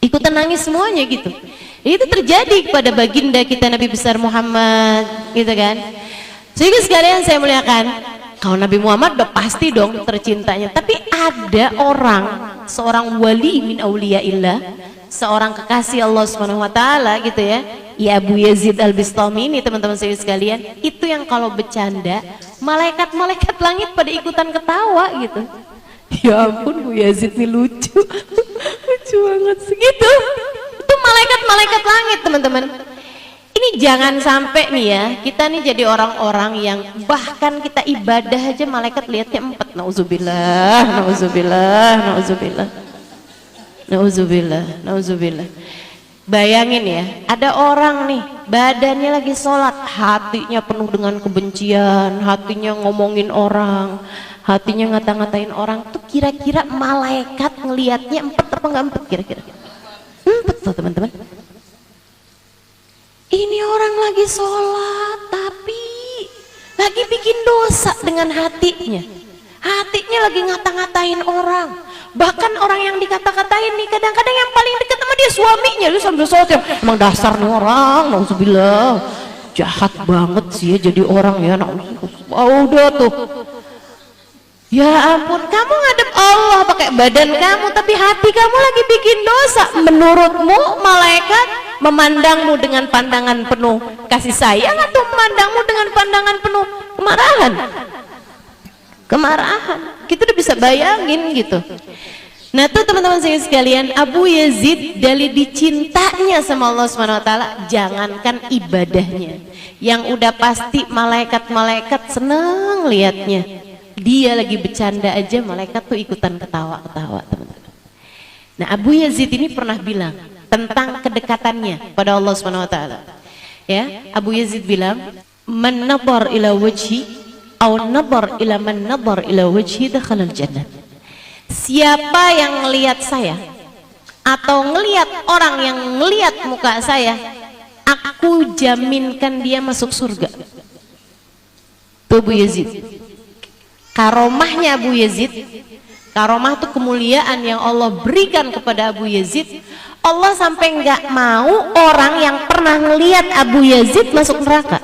ikutan nangis semuanya gitu. Itu terjadi kepada baginda kita Nabi besar Muhammad, gitu kan. Sehingga sekalian saya muliakan, kalau Nabi Muhammad udah pasti dong tercintanya. Tapi ada orang, seorang wali min auliyaillah, seorang kekasih Allah Subhanahu wa taala gitu ya. Ya Abu Yazid Al-Bistami ini teman-teman saya sekalian, itu yang kalau bercanda malaikat-malaikat langit pada ikutan ketawa gitu. Ya ampun, Bu Yazid nih lucu. Lucu banget segitu. Itu malaikat-malaikat langit teman-teman. Ini jangan sampai nih ya, kita nih jadi orang-orang yang bahkan kita ibadah aja malaikat lihatnya 4. Nauzubillah, nauzubillah, nauzubillah. Nauzubillah, nauzubillah. Bayangin ya, ada orang nih badannya lagi sholat, hatinya penuh dengan kebencian, hatinya ngomongin orang, hatinya ngata-ngatain orang. Tuh kira-kira malaikat ngelihatnya 4 apa enggak 4 kira-kira? 4 tuh teman-teman. Ini orang lagi sholat tapi lagi bikin dosa dengan hatinya. Hatinya lagi ngata-ngatain orang. Bahkan orang yang dikata-katain nih kadang-kadang yang paling dekat sama dia suaminya. Lu sambil sholat ya, emang dasar nih orang, nauzubillah, jahat banget sih ya jadi orang ya. Udah tuh, ya ampun, kamu ngadep Allah pakai badan kamu tapi hati kamu lagi bikin dosa. Menurutmu malaikat memandangmu dengan pandangan penuh kasih sayang atau memandangmu dengan pandangan penuh kemarahan? Kemarahan. Kita udah bisa bayangin gitu. Nah tuh teman-teman saya sekalian, Abu Yazid dari dicintanya sama Allah Subhanahu wa taala, jangankan ibadahnya, yang udah pasti malaikat-malaikat seneng liatnya. Dia lagi bercanda aja malaikat tuh ikutan ketawa-ketawa teman-teman. Nah Abu Yazid ini pernah bilang tentang kedekatannya pada Allah Subhanahu wa taala. Ya, Abu Yazid bilang, "Man nadhar ila wajhi aw nadhar ila man nadhar ila wajhi dakhala al-jannah." Siapa yang ngelihat saya atau ngelihat orang yang ngelihat muka saya, aku jaminkan dia masuk surga. Tuh Abu Yazid. Karomahnya Abu Yazid, karomah itu kemuliaan yang Allah berikan kepada Abu Yazid. Allah sampai nggak mau orang yang pernah ngelihat Abu Yazid masuk neraka.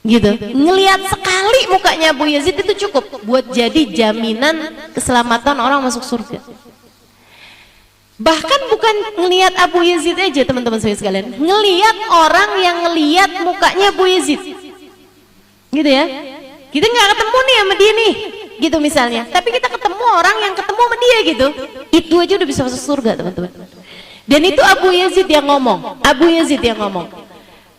Gitu, ngelihat sekali mukanya Abu Yazid itu cukup buat jadi jaminan keselamatan orang masuk surga. Bahkan bukan ngelihat Abu Yazid aja teman-teman sekalian, ngelihat orang yang ngelihat mukanya Abu Yazid. Gitu ya, kita nggak ketemu nih sama dia nih gitu misalnya, tapi kita ketemu orang yang ketemu sama dia gitu, itu aja udah bisa masuk surga teman-teman. Dan itu Abu Yazid yang ngomong, Abu Yazid yang ngomong,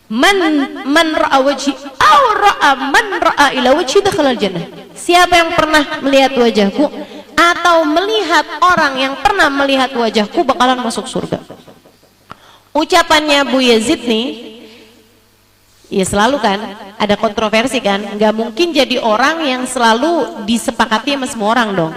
man ra'a wajhi aw ra'a man ra'a ila wajhi dakhala al-jannah. Siapa yang pernah melihat wajahku atau melihat orang yang pernah melihat wajahku bakalan masuk surga. Ucapannya Abu Yazid nih, ya selalu kan ada kontroversi kan, nggak mungkin jadi orang yang selalu disepakati sama semua orang dong.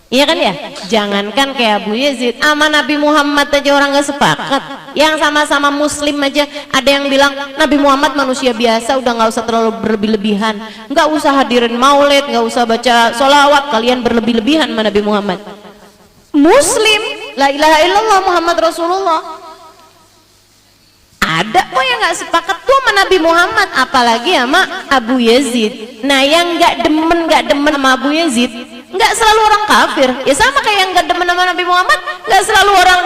Iya kan ya? Jangankan kayak Abu Yazid, sama Nabi Muhammad aja orang gak sepakat. Yang sama-sama muslim aja ada yang bilang Nabi Muhammad manusia biasa, udah gak usah terlalu berlebih-lebihan, gak usah hadirin maulid, gak usah baca sholawat, kalian berlebih-lebihan sama Nabi Muhammad. Muslim, la ilaha illallah Muhammad Rasulullah. Ada kok yang gak sepakat tuh sama Nabi Muhammad, apalagi sama Abu Yazid. Nah yang gak demen sama Abu Yazid nggak selalu orang kafir, ya sama kayak yang nggak demen sama Nabi Muhammad nggak selalu orang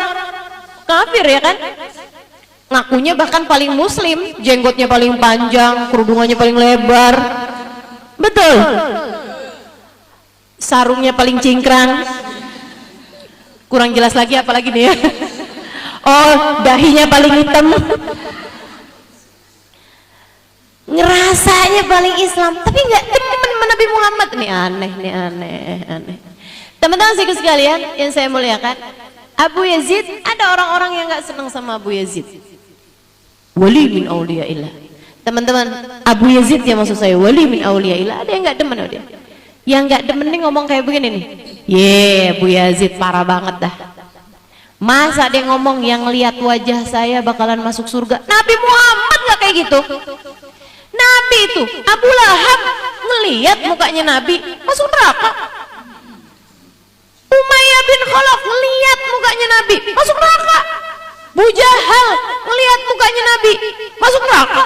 kafir, ya kan? Ngakunya bahkan paling muslim, jenggotnya paling panjang, kerudungannya paling lebar, betul, sarungnya paling cingkrang, kurang jelas lagi apalagi nih ya. Oh, dahinya paling hitam, ngerasanya paling Islam tapi nggak demen sama Nabi Muhammad. Nih aneh. Teman-teman sekalian yang saya muliakan, Abu Yazid, ada orang-orang yang nggak senang sama Abu Yazid, wali min auliyaillah. Teman-teman, Abu Yazid ya maksud saya, wali min auliyaillah. Ada yang nggak demen dia, yang nggak demen nih ngomong kayak begini nih, Abu Yazid parah banget dah. Masa dia ngomong yang lihat wajah saya bakalan masuk surga? Nabi Muhammad nggak kayak gitu. Nabi itu, Abu Lahab ngelihat mukanya Nabi masuk neraka. Umayyah bin Khalaf ngelihat mukanya Nabi masuk neraka. Abu Jahal ngelihat mukanya Nabi masuk neraka.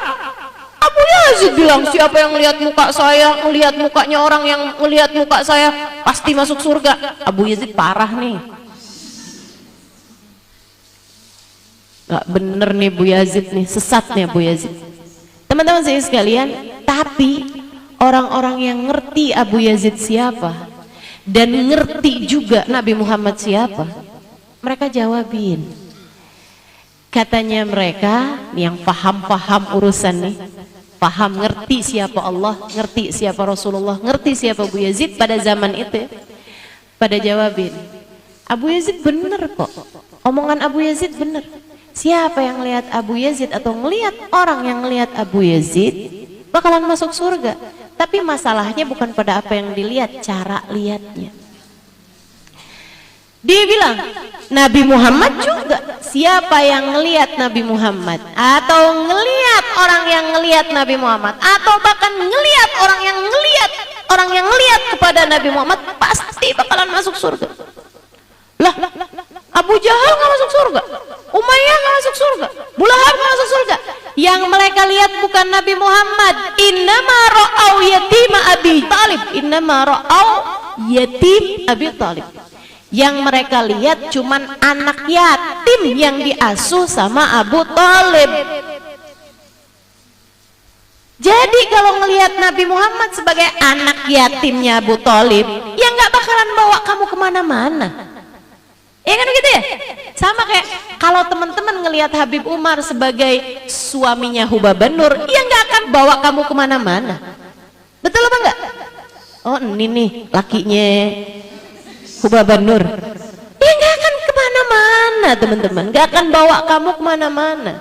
Abu Yazid bilang, siapa yang ngelihat muka saya, ngelihat mukanya orang yang ngelihat muka saya pasti masuk surga. Abu Yazid parah nih. Gak bener nih Abu Yazid nih, sesat nih Abu Yazid. Teman-teman saya sekalian, tapi orang-orang yang ngerti Abu Yazid siapa dan ngerti juga Nabi Muhammad siapa, mereka jawabin. Katanya mereka yang paham urusan nih, paham, ngerti siapa Allah, ngerti siapa Rasulullah, ngerti siapa Abu Yazid pada zaman itu, pada jawabin, Abu Yazid bener kok, omongan Abu Yazid bener. Siapa yang lihat Abu Yazid atau ngelihat orang yang ngelihat Abu Yazid bakalan masuk surga. Tapi masalahnya bukan pada apa yang dilihat, cara lihatnya. Dia bilang Nabi Muhammad juga, siapa yang ngelihat Nabi Muhammad atau ngelihat orang yang ngelihat Nabi Muhammad atau bahkan ngelihat orang yang ngelihat kepada Nabi Muhammad pasti bakalan masuk surga. Lah, Abu Jahal nggak masuk surga, Umayyah nggak masuk surga, Abu Lahab nggak masuk surga. Yang mereka lihat bukan Nabi Muhammad. Innama ra'au yatima Abi Talib, innama ra'au yatim Abi Talib. Yang mereka lihat cuman anak yatim yang diasuh sama Abu Talib. Jadi kalau ngelihat Nabi Muhammad sebagai anak yatimnya Abu Talib, ya nggak bakalan bawa kamu kemana-mana. Ya kan begitu ya? Sama kayak kalau teman-teman ngelihat Habib Umar sebagai suaminya Hubaba Nur, ya nggak akan bawa kamu kemana-mana. Betul apa enggak? Oh ini nih lakinya Hubaba Nur. Ya nggak akan kemana-mana teman-teman, nggak akan bawa kamu kemana-mana.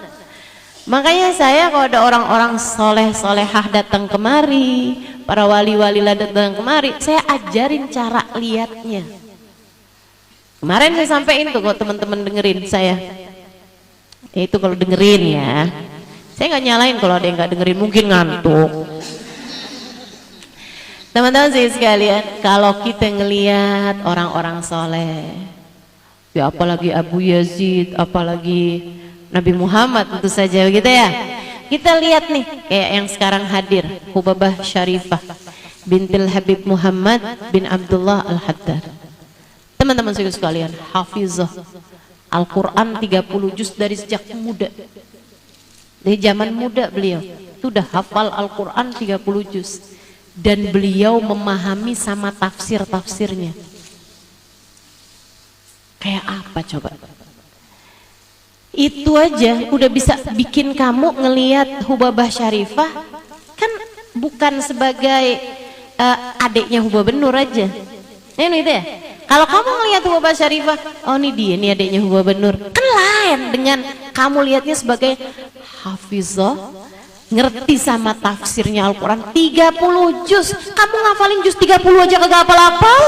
Makanya saya kalau ada orang-orang soleh-solehah datang kemari, para wali-wali datang kemari, saya ajarin cara lihatnya. Kemarin saya sampaikan tuh kalau teman-teman dengerin saya. Itu kalau dengerin ya. Saya nggak nyalain kalau ada yang nggak dengerin, mungkin ngantuk. Teman-teman saya sekalian, kalau kita ngelihat orang-orang soleh, ya apalagi Abu Yazid, apalagi Nabi Muhammad tentu saja begitu ya. Kita lihat nih kayak yang sekarang hadir, Hubabah Syarifah bintil Habib Muhammad bin Abdullah Al-Haddad. Teman-teman sekalian, hafizah Al-Quran 30 juz dari sejak muda. Dari zaman muda beliau sudah hafal Al-Quran 30 juz. Dan beliau memahami sama tafsir-tafsirnya. Kayak apa coba? Itu aja udah bisa bikin kamu ngelihat Hubabah Syarifah. Kan bukan sebagai adiknya Hubabah Nur aja. Ini itu ya. Kalau kamu ngelihat Hubabah Syarifah, oh ini dia, ini adiknya Hubabah Nur, kan lain dengan kamu lihatnya sebagai hafizah, ngerti sama tafsirnya Al-Quran 30 juz. Kamu ngafalin juz 30 aja kagak hafal-hafal.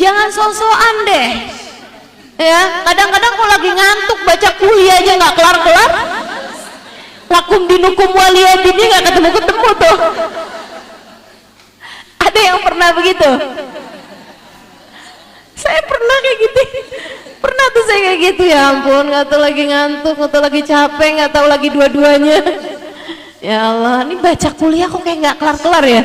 Jangan sok-sokan deh. Ya, kadang-kadang kalau lagi ngantuk baca kuliah aja nggak kelar-kelar. Lakum dinukum waliyadini nggak ketemu-ketemu tuh. Ada yang pernah begitu? Saya pernah kayak gitu. Pernah tuh saya kayak gitu, ya ampun, nggak tahu lagi ngantuk, nggak tahu lagi capek, nggak tahu lagi dua-duanya. Ya Allah, ini baca kuliah kok kayak nggak kelar-kelar ya.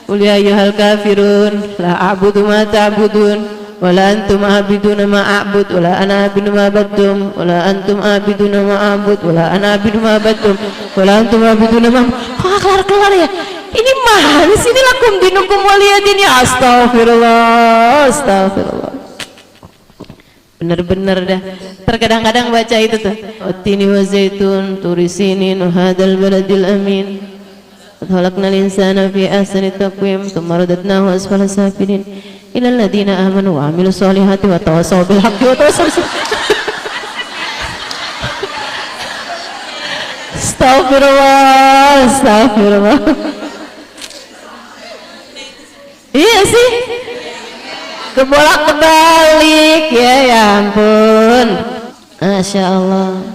Kuliah ayyuhal kafirun, la a'budu ma ta'budun, wa la antum a'biduna ma a'bud, wa la ana a'budu ma abadtum, wa la antum a'biduna ma a'bud, wa la ana a'budu ma abadtum, wa la antum a'biduna ma. Kok nggak kelar-kelar ya? Ini mana sih, ini lakum dinukum waliyadin, ya astagfirullah, astagfirullah. Bener-bener dah. Terkadang-kadang baca itu tuh. Watini wa zaitun turisinin hadal baladil amin. Khalaqnal insana fi ahsani taqwim thumma radadnahu asfala safilin ila alladziina aamanu wa 'amilus solihati wa tawassaw bil haqqi wa tawassaw bis sabr. Astagfirullah, astagfirullah. Iya sih, kebolak-balik ya ampun, Masya Allah.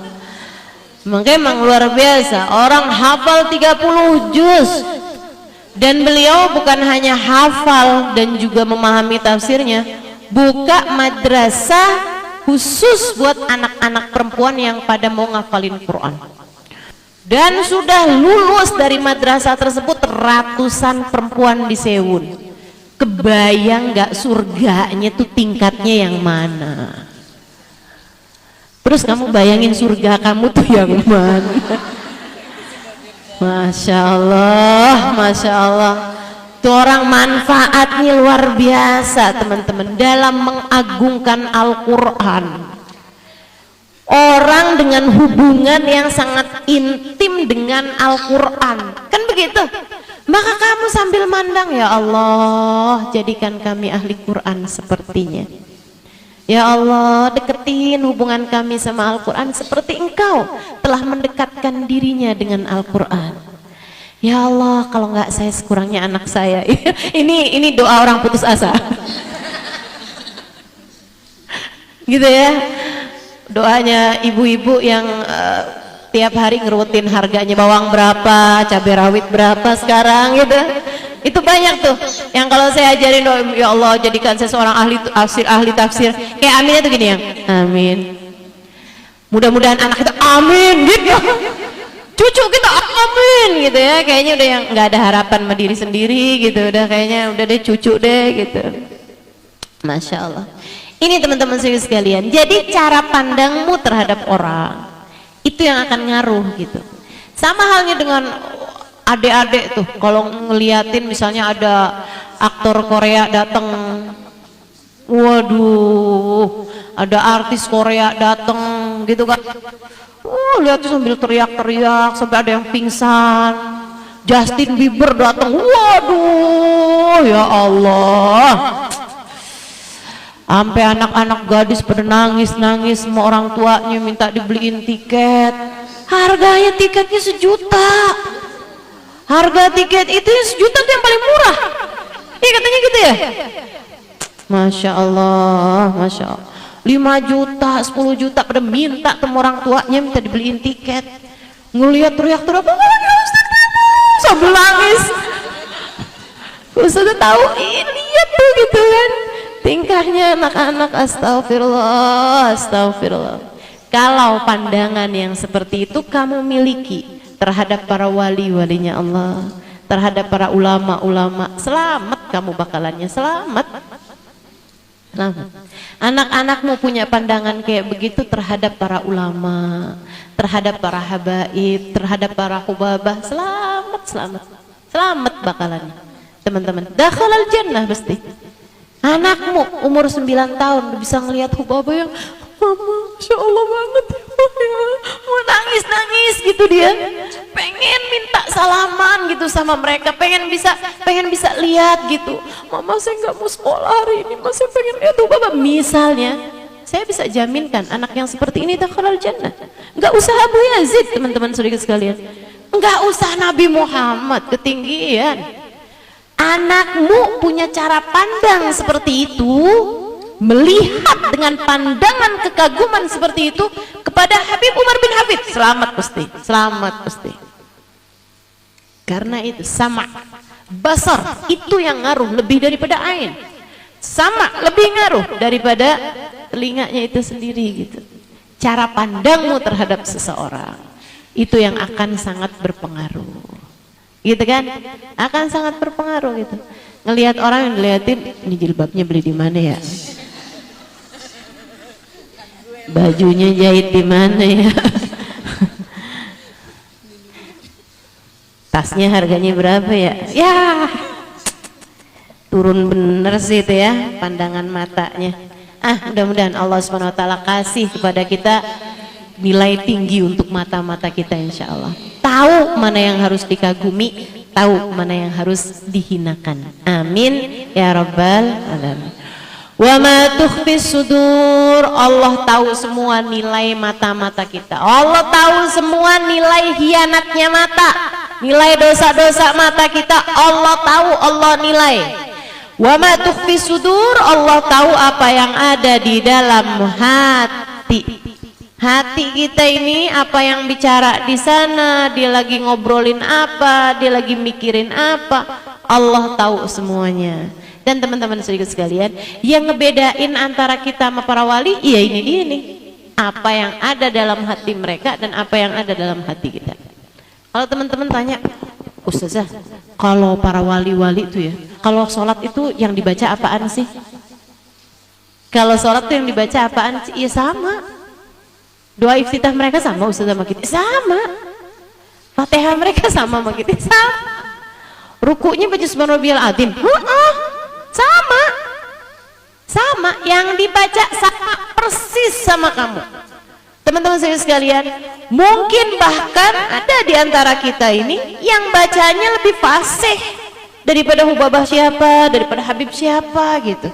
Makanya emang luar biasa orang hafal 30 juz, dan beliau bukan hanya hafal dan juga memahami tafsirnya, buka madrasah khusus buat anak-anak perempuan yang pada mau ngafalin Quran. Dan sudah lulus dari madrasah tersebut ratusan perempuan di Sewun. Kebayang gak surganya tuh tingkatnya yang mana? Terus kamu bayangin surga kamu tuh yang mana? Masya Allah, Masya Allah. Tuh orang manfaatnya luar biasa teman-teman dalam mengagungkan Al-Quran. Orang dengan hubungan yang sangat intim dengan Al-Quran, kan begitu? Maka kamu sambil mandang, ya Allah, jadikan kami ahli Quran sepertinya. Ya Allah, deketin hubungan kami sama Al-Quran seperti Engkau telah mendekatkan dirinya dengan Al-Quran. Ya Allah, kalau nggak saya sekurangnya anak saya. Ini doa orang putus asa. Gitu ya. Doanya ibu-ibu yang tiap hari ngerutin harganya bawang berapa, cabai rawit berapa sekarang gitu. Itu banyak tuh yang kalau saya ajarin doa, ya Allah jadikan saya seorang ahli tafsir. Kayak aminnya tuh gini ya, amin. Mudah-mudahan anak kita amin gitu. Cucu kita amin gitu ya. Kayaknya udah yang nggak ada harapan sama diri sendiri gitu. Udah kayaknya udah deh cucu deh gitu. Masya Allah. Ini teman-teman sekalian. Jadi cara pandangmu terhadap orang itu yang akan ngaruh gitu. Sama halnya dengan adik-adik tuh, kalau ngeliatin misalnya ada aktor Korea datang, waduh, ada artis Korea datang gitu kan, lihat tuh sambil teriak-teriak sampai ada yang pingsan. Justin Bieber datang, waduh, ya Allah, sampai anak-anak gadis pada nangis-nangis, semua orang tuanya minta dibeliin tiket. Harganya tiketnya 1 juta. Harga tiket itu 1 juta tuh yang paling murah. Iya katanya gitu ya. Masya Allah, Masya Allah. 5 juta, 10 juta pada minta sama orang tuanya minta dibeliin tiket. Ngeliat teriak-teriak, sambil nangis. Ustaz tahu, lihat tuh gitu kan. Tingkahnya anak-anak, astagfirullah, astagfirullah. Kalau pandangan yang seperti itu kamu miliki terhadap para wali-walinya Allah, terhadap para ulama-ulama, selamat kamu bakalannya, selamat. Selamat. Anak-anakmu punya pandangan kayak begitu terhadap para ulama, terhadap para habaib, terhadap para hubabah, selamat, selamat. Selamat bakalannya. Teman-teman, dakhalal jannah pasti. Anakmu umur 9 tahun bisa ngelihat hubabah yang mama, Masya Allah banget ya, mau nangis-nangis gitu dia, pengen minta salaman gitu sama mereka, pengen bisa lihat gitu, mama saya nggak mau sekolah hari ini, masih pengen lihat hubabah misalnya. Saya bisa jaminkan anak yang seperti ini dakhalal jannah. Nggak usah Abu Yazid teman-teman saudara sekalian, nggak usah Nabi Muhammad, ketinggian. Anakmu punya cara pandang seperti itu, melihat dengan pandangan kekaguman seperti itu kepada Habib Umar bin Hafid, selamat pasti, selamat pasti. Karena itu sama basar itu yang ngaruh lebih daripada ain, sama lebih ngaruh daripada telinganya itu sendiri gitu. Cara pandangmu terhadap seseorang itu yang akan sangat berpengaruh, gitu kan? Akan sangat berpengaruh gitu. Ngelihat orang yang dilihatin, ini jilbabnya beli di mana ya? Bajunya jahit di mana ya? Tasnya harganya berapa ya? Ya, turun bener sih itu ya pandangan matanya. Mudah-mudahan Allah SWT kasih kepada kita nilai tinggi untuk mata-mata kita, insya Allah. Tahu mana yang harus dikagumi, tahu mana yang harus dihinakan. Amin ya rabbal alamin. Wa ma tukhfis sudur, Allah tahu semua nilai mata-mata kita. Allah tahu semua nilai hianatnya mata, nilai dosa-dosa mata kita. Allah tahu, Allah nilai. Wa ma tukhfis sudur, Allah tahu apa yang ada di dalam hati. Hati kita ini apa yang bicara di sana, dia lagi ngobrolin apa, dia lagi mikirin apa, Allah tahu semuanya. Dan teman-teman sedikit sekalian, yang ngebedain antara kita sama para wali, ya ini dia nih, apa yang ada dalam hati mereka dan apa yang ada dalam hati kita. Kalau teman-teman tanya, Ustazah, kalau para wali-wali itu ya, kalau sholat itu yang dibaca apaan sih? Kalau sholat itu yang dibaca apaan sih? Ya sama. Doa iftitah mereka sama Ustaz sama kita? Sama. Fatihah mereka sama kita? Sama. Rukunya baca subhanarabbiyal azim? Sama. Sama. Yang dibaca sama persis sama kamu. Teman-teman saya sekalian, mungkin bahkan ada di antara kita ini yang bacanya lebih fasih daripada Hubabah siapa, daripada Habib siapa gitu.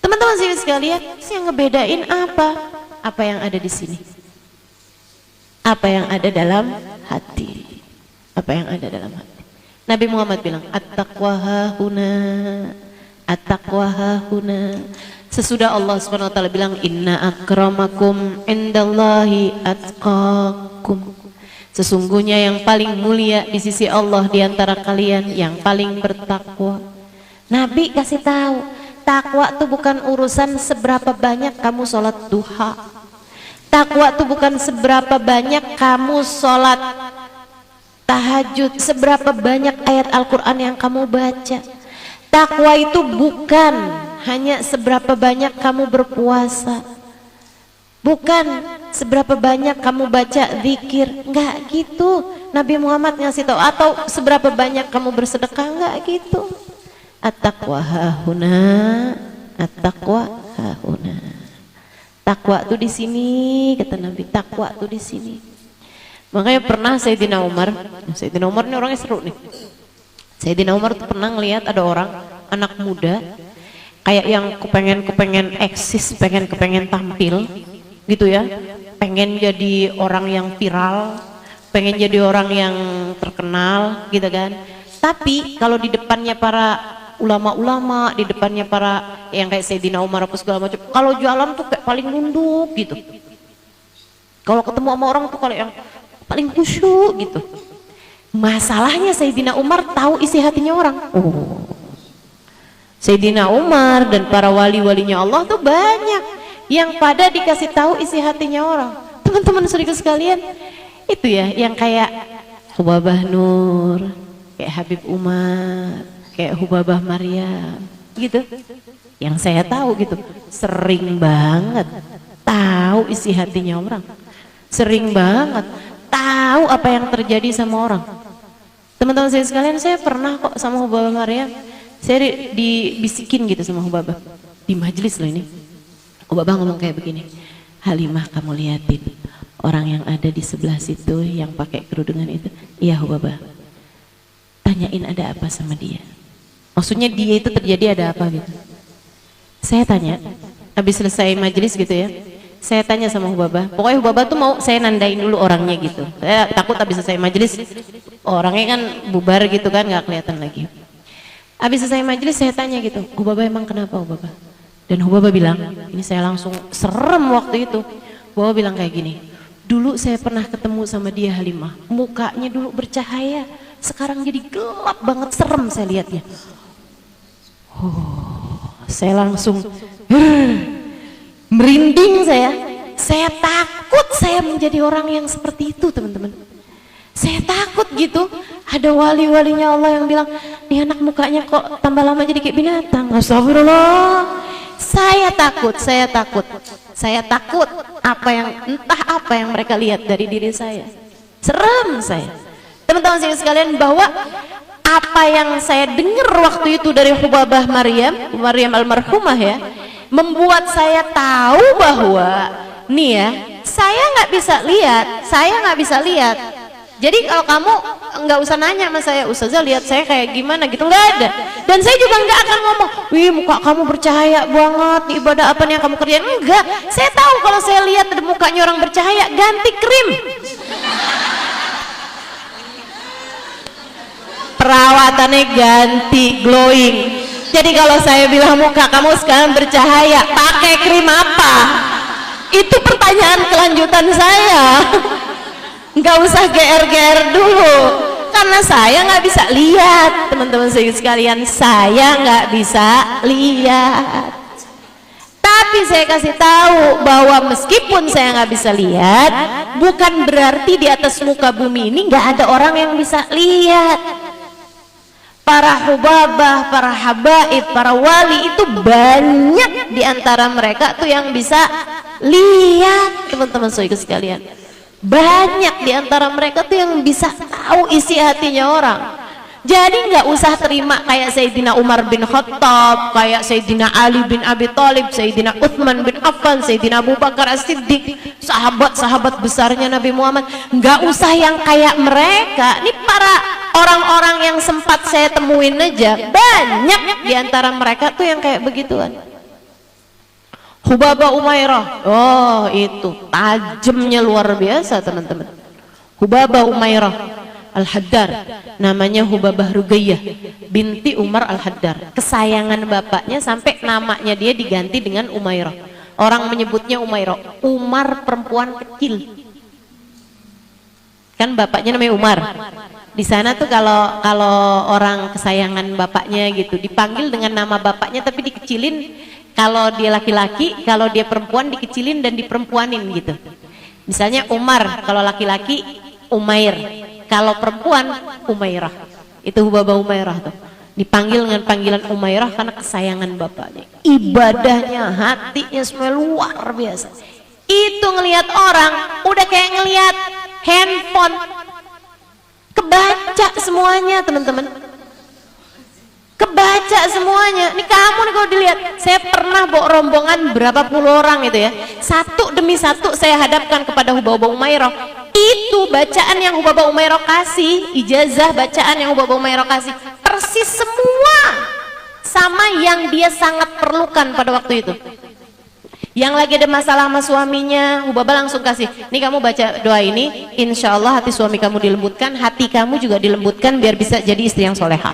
Teman-teman saya sekalian, yang ngebedain apa? Apa yang ada di sini, apa yang ada dalam hati, apa yang ada dalam hati. Nabi Muhammad bilang, at-taqwa hahuna, at-taqwa hahuna. Sesudah Allah Subhanahu wa taala bilang, inna akramakum indallahi atqakum. Sesungguhnya yang paling mulia di sisi Allah di antara kalian yang paling bertakwa. Nabi kasih tahu, takwa itu bukan urusan seberapa banyak kamu sholat duha. Takwa itu bukan seberapa banyak kamu sholat tahajud, seberapa banyak ayat Al-Quran yang kamu baca. Takwa itu bukan hanya seberapa banyak kamu berpuasa, bukan seberapa banyak kamu baca zikir, enggak gitu. Nabi Muhammad ngasih tahu, atau seberapa banyak kamu bersedekah, enggak gitu. At-taqwa hahuna, at-taqwa hahuna. Takwa tuh di sini, kata Nabi. Takwa tuh di sini. Makanya pernah Sayyidina Umar ini orangnya seru nih. Sayyidina Umar tuh pernah ngelihat ada orang anak muda kayak yang kepengen eksis, kepengen tampil gitu ya, pengen jadi orang yang viral, pengen jadi orang yang terkenal gitu kan. Tapi kalau di depannya para ulama-ulama, di depannya para yang kayak Sayyidina Umar apa segala macam, kalau jualan tuh kayak paling nunduk gitu. Kalau ketemu sama orang tuh kalau yang paling khusyuk gitu. Masalahnya Sayyidina Umar tahu isi hatinya orang. Sayyidina Umar dan para wali-walinya Allah tuh banyak yang pada dikasih tahu isi hatinya orang. Teman-teman saudara sekalian, itu ya yang kayak Hubabah Nur, kayak Habib Umar, kayak Hubabah Maryam gitu, yang saya tahu gitu, sering banget tahu isi hatinya orang, sering banget tahu apa yang terjadi sama orang. Teman-teman saya sekalian, saya pernah kok sama Hubabah Maryam, saya dibisikin gitu sama Hubabah di majelis loh ini. Hubabah ngomong kayak begini, Halimah kamu liatin orang yang ada di sebelah situ yang pakai kerudungan itu. Iya Hubabah, tanyain ada apa sama dia. Maksudnya dia itu terjadi ada apa gitu. Saya tanya, habis selesai majelis gitu ya, saya tanya sama Hubabah, pokoknya Hubabah tuh mau saya nandain dulu orangnya gitu. Saya takut habis selesai majelis orangnya kan bubar gitu kan, nggak kelihatan lagi. Habis selesai majelis saya tanya gitu, Hubabah emang kenapa Hubabah? Dan Hubabah bilang, ini saya langsung serem waktu itu. Hubabah bilang kayak gini, dulu saya pernah ketemu sama dia Halimah, mukanya dulu bercahaya, sekarang jadi gelap banget, serem saya lihatnya. Saya langsung merinding saya takut saya menjadi orang yang seperti itu teman-teman. Saya takut gitu, ada wali-walinya Allah yang bilang, nih anak mukanya kok tambah lama jadi kayak binatang. Astagfirullah. Saya takut entah apa yang mereka lihat dari diri saya. Serem saya. Teman-teman sekalian, bahwa apa yang saya dengar waktu itu dari Hubabah Maryam almarhumah ya, membuat saya tahu bahwa nih ya, saya nggak bisa lihat. Jadi kalau kamu nggak usah nanya sama saya, Ustazah lihat saya kayak gimana gitu, nggak ada. Dan saya juga nggak akan ngomong, wih muka kamu bercahaya banget, ibadah apa nih yang kamu kerjain, enggak. Saya tahu kalau saya lihat ada mukanya orang bercahaya, ganti krim, perawatannya ganti glowing. Jadi kalau saya bilang muka kamu sekarang bercahaya, pakai krim apa? Itu pertanyaan kelanjutan saya. Nggak usah GR dulu, karena saya nggak bisa lihat, teman-teman sekalian, saya nggak bisa lihat. Tapi saya kasih tahu bahwa meskipun saya nggak bisa lihat, bukan berarti di atas muka bumi ini nggak ada orang yang bisa lihat. Para hubabah, para habaib, para wali itu banyak di antara mereka tuh yang bisa lihat, teman-teman sekalian. Banyak di antara mereka tuh yang bisa tahu isi hatinya orang. Jadi nggak usah terima kayak Sayyidina Umar bin Khattab, kayak Sayyidina Ali bin Abi Thalib, Sayyidina Uthman bin Affan, Sayyidina Abu Bakar As-Siddiq, sahabat-sahabat besarnya Nabi Muhammad. Nggak usah yang kayak mereka. Ini para orang-orang yang sempat saya temuin aja, banyak di antara mereka tuh yang kayak begituan. Hubabah Umairah, oh itu tajamnya luar biasa teman-teman. Hubabah Umairah Al-Haddar, namanya Hubabah Rugayyah binti Umar Al-Haddar, kesayangan bapaknya sampai namanya dia diganti dengan Umairah. Orang menyebutnya Umairah, Umar perempuan kecil. Kan bapaknya namanya Umar. Di sana tuh kalau orang kesayangan bapaknya gitu dipanggil dengan nama bapaknya tapi dikecilin. Kalau dia laki-laki, kalau dia perempuan dikecilin dan diperempuanin gitu. Misalnya Umar, kalau laki-laki Umair, kalau perempuan Umairah. Itu Hubabah Umairah tuh. Dipanggil dengan panggilan Umairah karena kesayangan bapaknya. Ibadahnya, hatinya semua luar biasa. Itu ngelihat orang udah kayak ngelihat handphone. Kebaca semuanya teman-teman. Kebaca semuanya. Nih kamu nih kalau dilihat, saya pernah bawa rombongan berapa puluh orang itu ya, satu demi satu saya hadapkan kepada Hubabah Umairah. Itu bacaan yang Hubabah Umairah kasih, ijazah bacaan yang Hubabah Umairah kasih persis semua sama yang dia sangat perlukan pada waktu itu. Yang lagi ada masalah sama suaminya, Hubabah langsung kasih, nih kamu baca doa ini, insya Allah hati suami kamu dilembutkan, hati kamu juga dilembutkan biar bisa jadi istri yang soleha.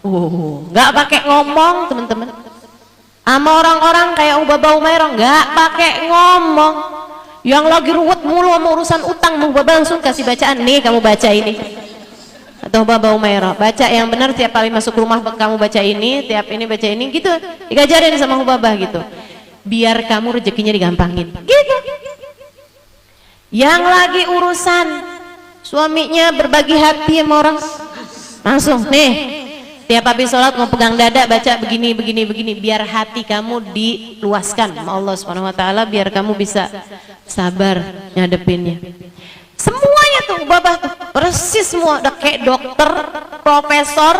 Nggak pakai ngomong teman-teman. Sama orang-orang kayak Hubabah Umairah nggak pakai ngomong. Yang lagi ruwet mulu sama urusan utang, Hubabah langsung kasih bacaan, nih kamu baca ini. Atau Hubabah Umairah, baca yang benar, tiap kali masuk rumah kamu baca ini, tiap ini baca ini, gitu. Digajarin sama Hubabah gitu. Biar kamu rezekinya digampangin. Gitu. Yang lagi urusan suaminya berbagi hati sama orang, langsung nih. Tiap habis sholat mau pegang dada baca begini, biar hati kamu diluaskan sama Allah Subhanahu wa taala, biar kamu bisa sabar ngadepinnya. Semuanya tuh Hubabah tuh persis semua, udah kayak dokter, profesor,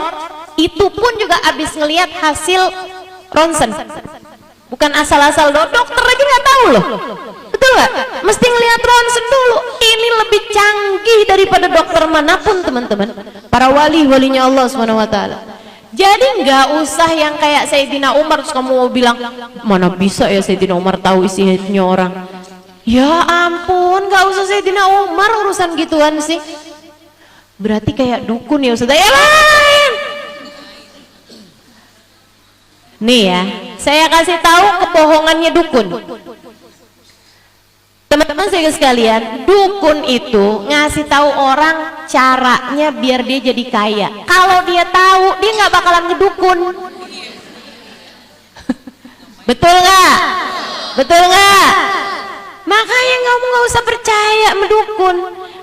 itu pun juga habis ngelihat hasil ronsen. Bukan asal-asal dokter aja nggak tahu loh. Betul nggak? Mesti ngelihat ronsen dulu. Ini lebih canggih daripada dokter manapun teman-teman. Para walinya Allah Subhanahu wa taala. Jadi nggak usah yang kayak Sayyidina Umar terus kamu mau bilang, mana bisa ya Sayyidina Umar tahu isi hatinya orang. Ya ampun, nggak usah Sayyidina Umar urusan gituan sih. Berarti kayak dukun ya Ustaz. Ya lain. Nih ya, saya kasih tahu kebohongannya dukun. Teman-teman saya sekalian, dukun itu ngasih tahu orang caranya biar dia jadi kaya. Kalau dia tahu, dia nggak bakalan ngedukun. Betul nggak? Betul nggak? Makanya kamu nggak usah percaya mendukun.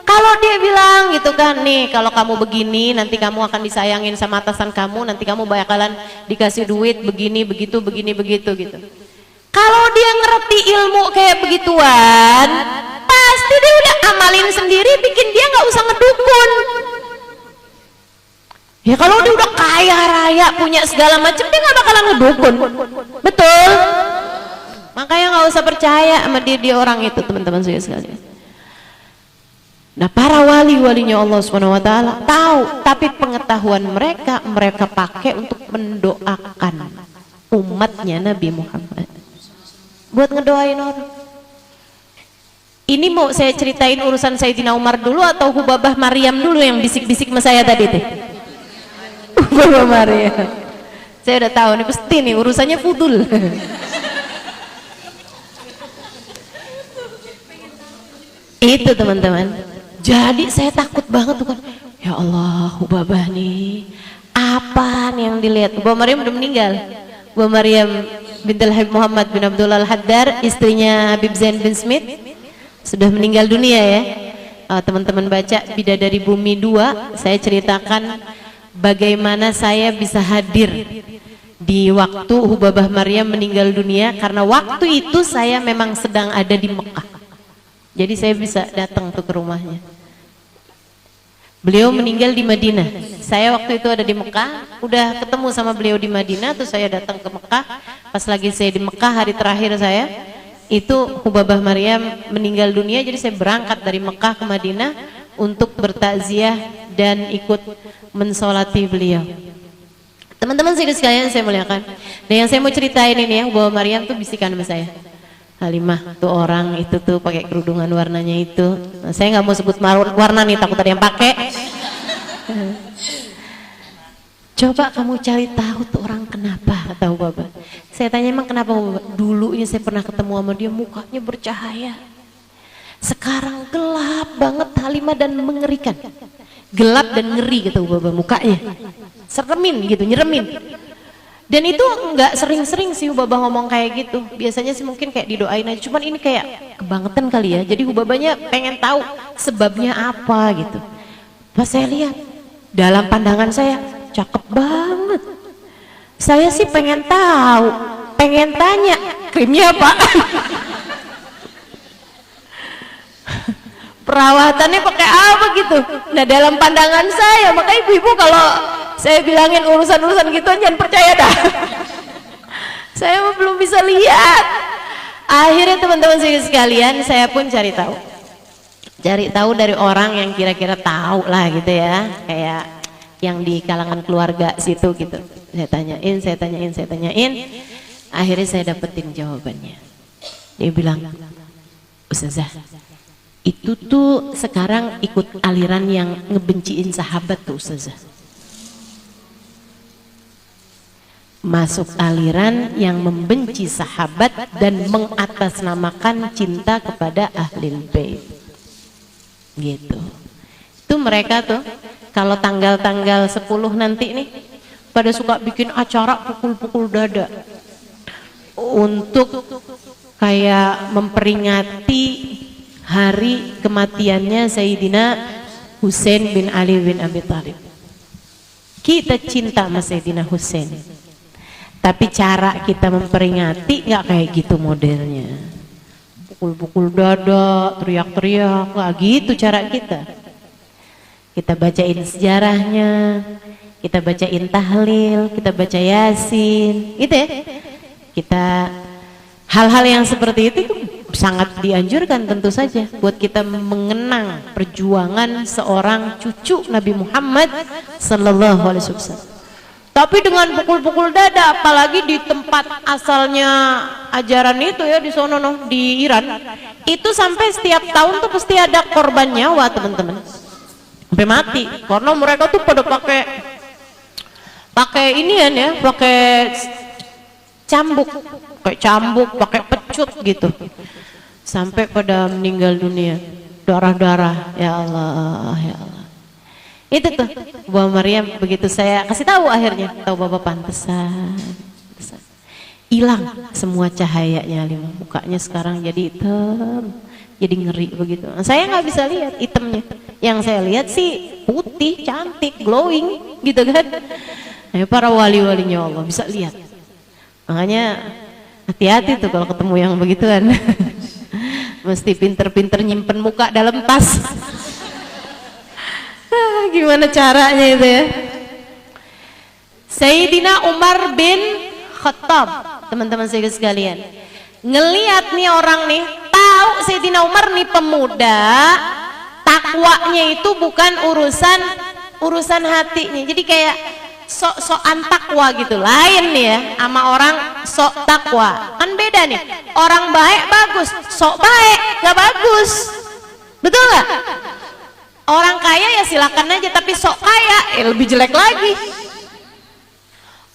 Kalau dia bilang gitu kan, nih kalau kamu begini nanti kamu akan disayangin sama atasan kamu, nanti kamu bakalan dikasih duit begini begitu begini begitu gitu. Kalau dia ngerti ilmu kayak begituan, pasti dia udah amalin sendiri, bikin dia nggak usah ngedukun. Ya kalau dia udah kaya raya punya segala macam, dia nggak bakalan ngedukun. Betul? Makanya nggak usah percaya sama dia orang itu, teman-teman saya sekalian. Nah, para wali-walinya Allah SWT tahu, tapi pengetahuan mereka pakai untuk mendoakan umatnya Nabi Muhammad. Buat ngedoain orang. Ini mau saya ceritain urusan Sayyidina Umar dulu atau Hubabah Maryam dulu yang bisik-bisik sama saya tadi tuh? Hubabah Maryam. Saya udah tahu nih pasti nih urusannya fudul. Itu teman-teman. Jadi saya takut banget tuh kan. Ya Allah, Hubabah nih. Apa nih yang dilihat? Hubabah Maryam udah meninggal. Hubabah Maryam bintul Habib Muhammad bin Abdullah Al-Haddar, istrinya Habib Zain bin Smith, sudah meninggal dunia ya. Teman-teman baca Bidadari Bumi 2, saya ceritakan bagaimana saya bisa hadir di waktu Hubabah Maryam meninggal dunia, karena waktu itu saya memang sedang ada di Mekah. Jadi saya bisa datang tuh ke rumahnya. Beliau meninggal di Madinah. Saya waktu itu ada di Mekah, udah ketemu sama beliau di Madinah, terus saya datang ke Mekah. Pas lagi saya di Mekah, hari terakhir saya, itu Hubabah Maryam meninggal dunia. Jadi saya berangkat dari Mekah ke Madinah untuk bertakziah dan ikut mensolati beliau. Teman-teman sekalian saya muliakan. Nah, yang saya mau ceritain ini ya, Hubabah Maryam tuh bisikan sama saya. Halimah tuh orang itu tuh pakai kerudungan warnanya itu. Nah, saya nggak mau sebut warna nih, takut ada yang pakai. Coba kamu cari tahu tuh orang kenapa, kata Hubabah. Saya tanya emang kenapa Hubabah? Dulunya saya pernah ketemu sama dia, mukanya bercahaya. Sekarang gelap banget Halimah dan mengerikan. Gelap dan ngeri gitu Hubabah mukanya. Seremin gitu, nyeremin. Dan itu nggak sering-sering sih Hubabah ngomong kayak gitu. Biasanya sih mungkin kayak didoain aja. Cuman ini kayak kebangetan kali ya. Jadi Hubabahnya pengen tahu sebabnya apa gitu. Pas saya lihat, dalam pandangan saya cakep banget. Saya sih pengen tahu, pengen tanya krimnya apa. Perawatannya pakai apa gitu. Nah dalam pandangan saya, maka ibu-ibu kalau saya bilangin urusan-urusan gitu jangan percaya dah. Saya belum bisa lihat. Akhirnya teman-teman sekalian, saya pun cari tahu. Cari tahu dari orang yang kira-kira tahu lah gitu ya, kayak yang di kalangan keluarga situ gitu. Saya tanyain. Akhirnya saya dapetin jawabannya. Dia bilang, Ustazah, itu tuh sekarang ikut aliran yang ngebenciin sahabat tuh Ustazah. Masuk aliran yang membenci sahabat dan mengatasnamakan cinta kepada ahlul bait. Gitu. Itu mereka tuh kalau tanggal-tanggal 10 nanti nih pada suka bikin acara pukul-pukul dada untuk kayak memperingati hari kematiannya Sayyidina Husain bin Ali bin Abi Thalib. Kita cinta sama Sayyidina Husain, tapi cara kita memperingati nggak kayak gitu modelnya. Pukul-pukul dada, teriak-teriak, nggak gitu cara kita. Kita bacain sejarahnya, kita bacain tahlil, kita baca yasin, gitu ya. Kita hal-hal yang seperti itu tuh sangat dianjurkan tentu saja buat kita mengenang perjuangan seorang cucu Nabi Muhammad sallallahu alaihi wasallam. Tapi dengan pukul-pukul dada, apalagi di tempat asalnya ajaran itu ya, di sono di Iran, itu sampai setiap tahun tuh pasti ada korban nyawa teman-teman, sampai mati karena mereka tuh pada pakai inian ya, pakai cambuk, kayak cambuk pakai pecut gitu, sampai pada meninggal dunia, darah-darah. Ya Allah, ya Allah. Itu tuh Bu Maryam, begitu saya kasih tahu akhirnya, tahu Bapak pantesan hilang semua cahayanya, mukanya sekarang jadi hitam, jadi ngeri begitu. Saya nggak bisa lihat hitamnya, yang saya lihat sih putih, cantik, glowing gitu kan. Para wali-walinya Allah bisa lihat. Makanya hati-hati tuh kalau ketemu yang begituan. Mesti pinter-pinter nyimpen muka dalam tas. Gimana caranya itu ya? Sayyidina Umar bin Khattab, teman-teman saya sekalian, ngelihat nih orang nih, tahu Sayyidina Umar nih pemuda, takwanya itu bukan urusan hatinya. Jadi kayak sok-sokan takwa gitu, lain nih ya sama orang sok takwa, kan beda nih. Orang baik bagus, sok baik gak bagus, betul nggak? Orang kaya ya silakan aja, tapi sok kaya lebih jelek lagi.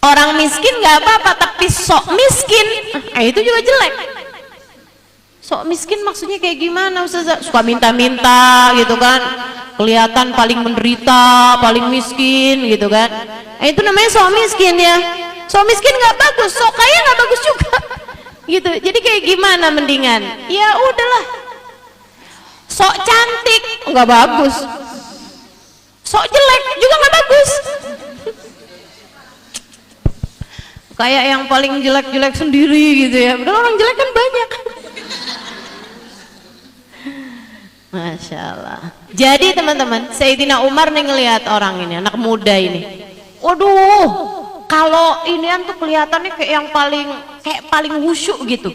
Orang miskin nggak apa-apa, tapi sok miskin itu juga jelek. Sok miskin maksudnya kayak gimana Ustazah? Suka minta-minta gitu kan, kelihatan paling menderita, paling miskin gitu kan. Itu namanya sok miskin ya. Sok miskin nggak bagus, sok kaya nggak bagus juga gitu. Jadi kayak gimana mendingan? Ya udahlah, sok cantik nggak bagus, sok jelek juga nggak bagus. Kayak yang paling jelek-jelek sendiri gitu ya. Padahal orang jelek kan banyak. Masya Allah. Jadi teman-teman, Sayyidina Umar nih ngelihat orang ini, anak muda ini. Waduh, kalau ini tuh kelihatannya kayak yang paling khusyuk gitu.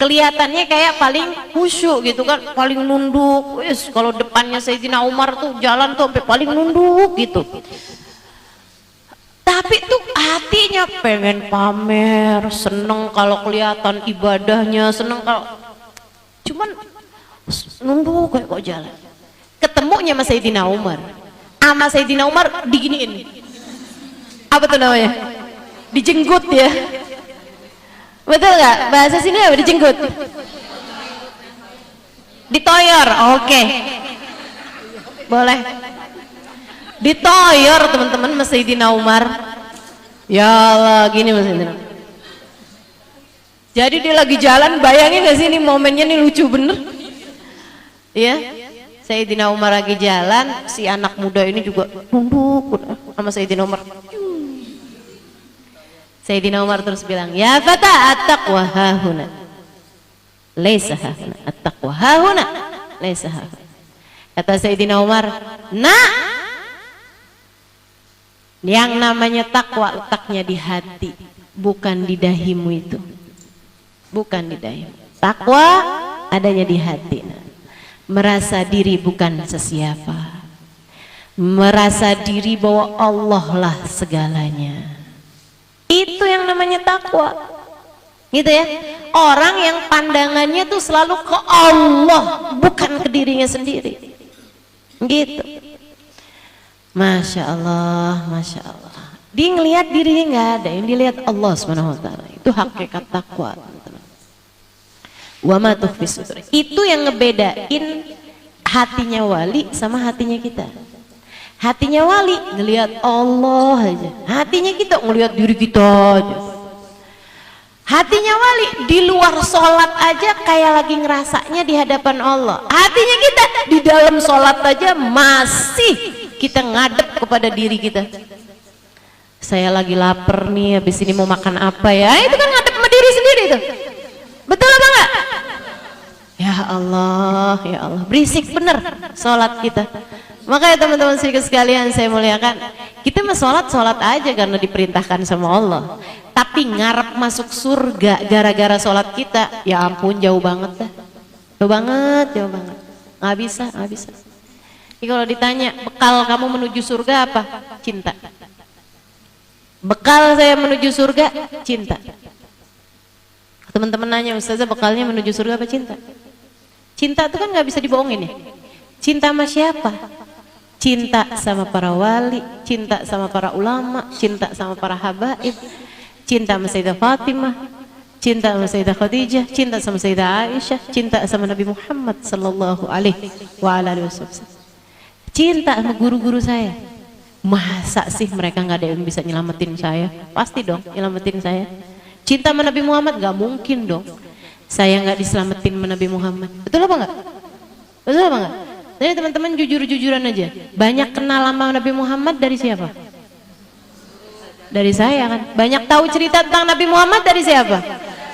Kelihatannya kayak paling khusyuk gitu kan, paling nunduk. Wes, kalau depannya Sayyidina Umar tuh jalan tuh sampai paling nunduk gitu. Tapi tuh hatinya pengen pamer, seneng kalau kelihatan ibadahnya, seneng kalau cuman nunduk kayak kok jalan. Ketemunya sama Sayyidina Umar, sama Sayyidina Umar diginiin, apa tuh namanya? Dijenggut ya. Betul nggak? Bahasa sini apa dijenggut? Ditoyor, oke. Boleh. Ditoyor teman-teman Mas Sayyidina Umar. Ya Allah, gini Mas Sayyidina. Jadi dia lagi jalan, bayangin gak sih ini momennya nih lucu bener. Iya, Sayyidina Umar lagi jalan, si anak muda ini juga nunduk sama Sayyidina Umar. Sayyidina Umar terus bilang, ya fata at-taqwa hahuna, laisa hahuna, at-taqwa hahuna, laisa hahuna. Kata Sayyidina Umar, nah, yang namanya takwa letaknya di hati, bukan di dahimu itu, bukan di dahimu. Takwa adanya di hati. Merasa diri bukan sesiapa, merasa diri bahwa Allah lah segalanya. Itu yang namanya takwa, gitu ya. Orang yang pandangannya tuh selalu ke Allah, bukan ke dirinya sendiri, gitu. Masya Allah, Masya Allah. Dia ngelihat dirinya nggak ada, yang dilihat Allah SWT. Itu hakikat takwa. Wa ma tukhfi sudur. Itu yang ngebedain hatinya wali sama hatinya kita. Hatinya wali ngelihat Allah aja, hatinya kita ngelihat diri kita aja. Hatinya wali di luar sholat aja kayak lagi ngerasanya di hadapan Allah. Hatinya kita di dalam sholat aja masih kita ngadep kepada diri kita. Saya lagi lapar nih, habis ini mau makan apa ya? Itu kan ngadep sama diri sendiri tuh. Betul apa enggak? Ya Allah, ya Allah, berisik bener sholat kita. Makanya teman-teman sekalian saya muliakan, kita mah sholat aja karena diperintahkan sama Allah. Tapi ngarep masuk surga gara-gara sholat kita, ya ampun jauh banget dah. Jauh banget. Nggak bisa. Jadi kalau ditanya bekal kamu menuju surga apa? Cinta. Bekal saya menuju surga cinta. Teman-teman nanya, Ustazah bekalnya menuju surga apa cinta? Cinta itu kan nggak bisa dibohongin ya. Cinta sama siapa? Cinta sama para wali, cinta sama para ulama, cinta sama para habaib, cinta sama Sayyidah Fatimah, cinta sama Sayyidah Khadijah, cinta sama Sayyidah Aisyah, cinta sama Nabi Muhammad sallallahu alaihi wasallam. Cinta sama guru-guru saya. Masa sih mereka nggak ada yang bisa nyelamatin saya? Pasti dong nyelamatin saya. Cinta sama Nabi Muhammad nggak mungkin dong saya nggak diselamatin sama Nabi Muhammad. Betul apa nggak? Betul apa nggak? Jadi teman-teman jujur-jujuran aja. Banyak kenal sama Nabi Muhammad dari siapa? Dari saya kan. Banyak tahu cerita tentang Nabi Muhammad dari siapa?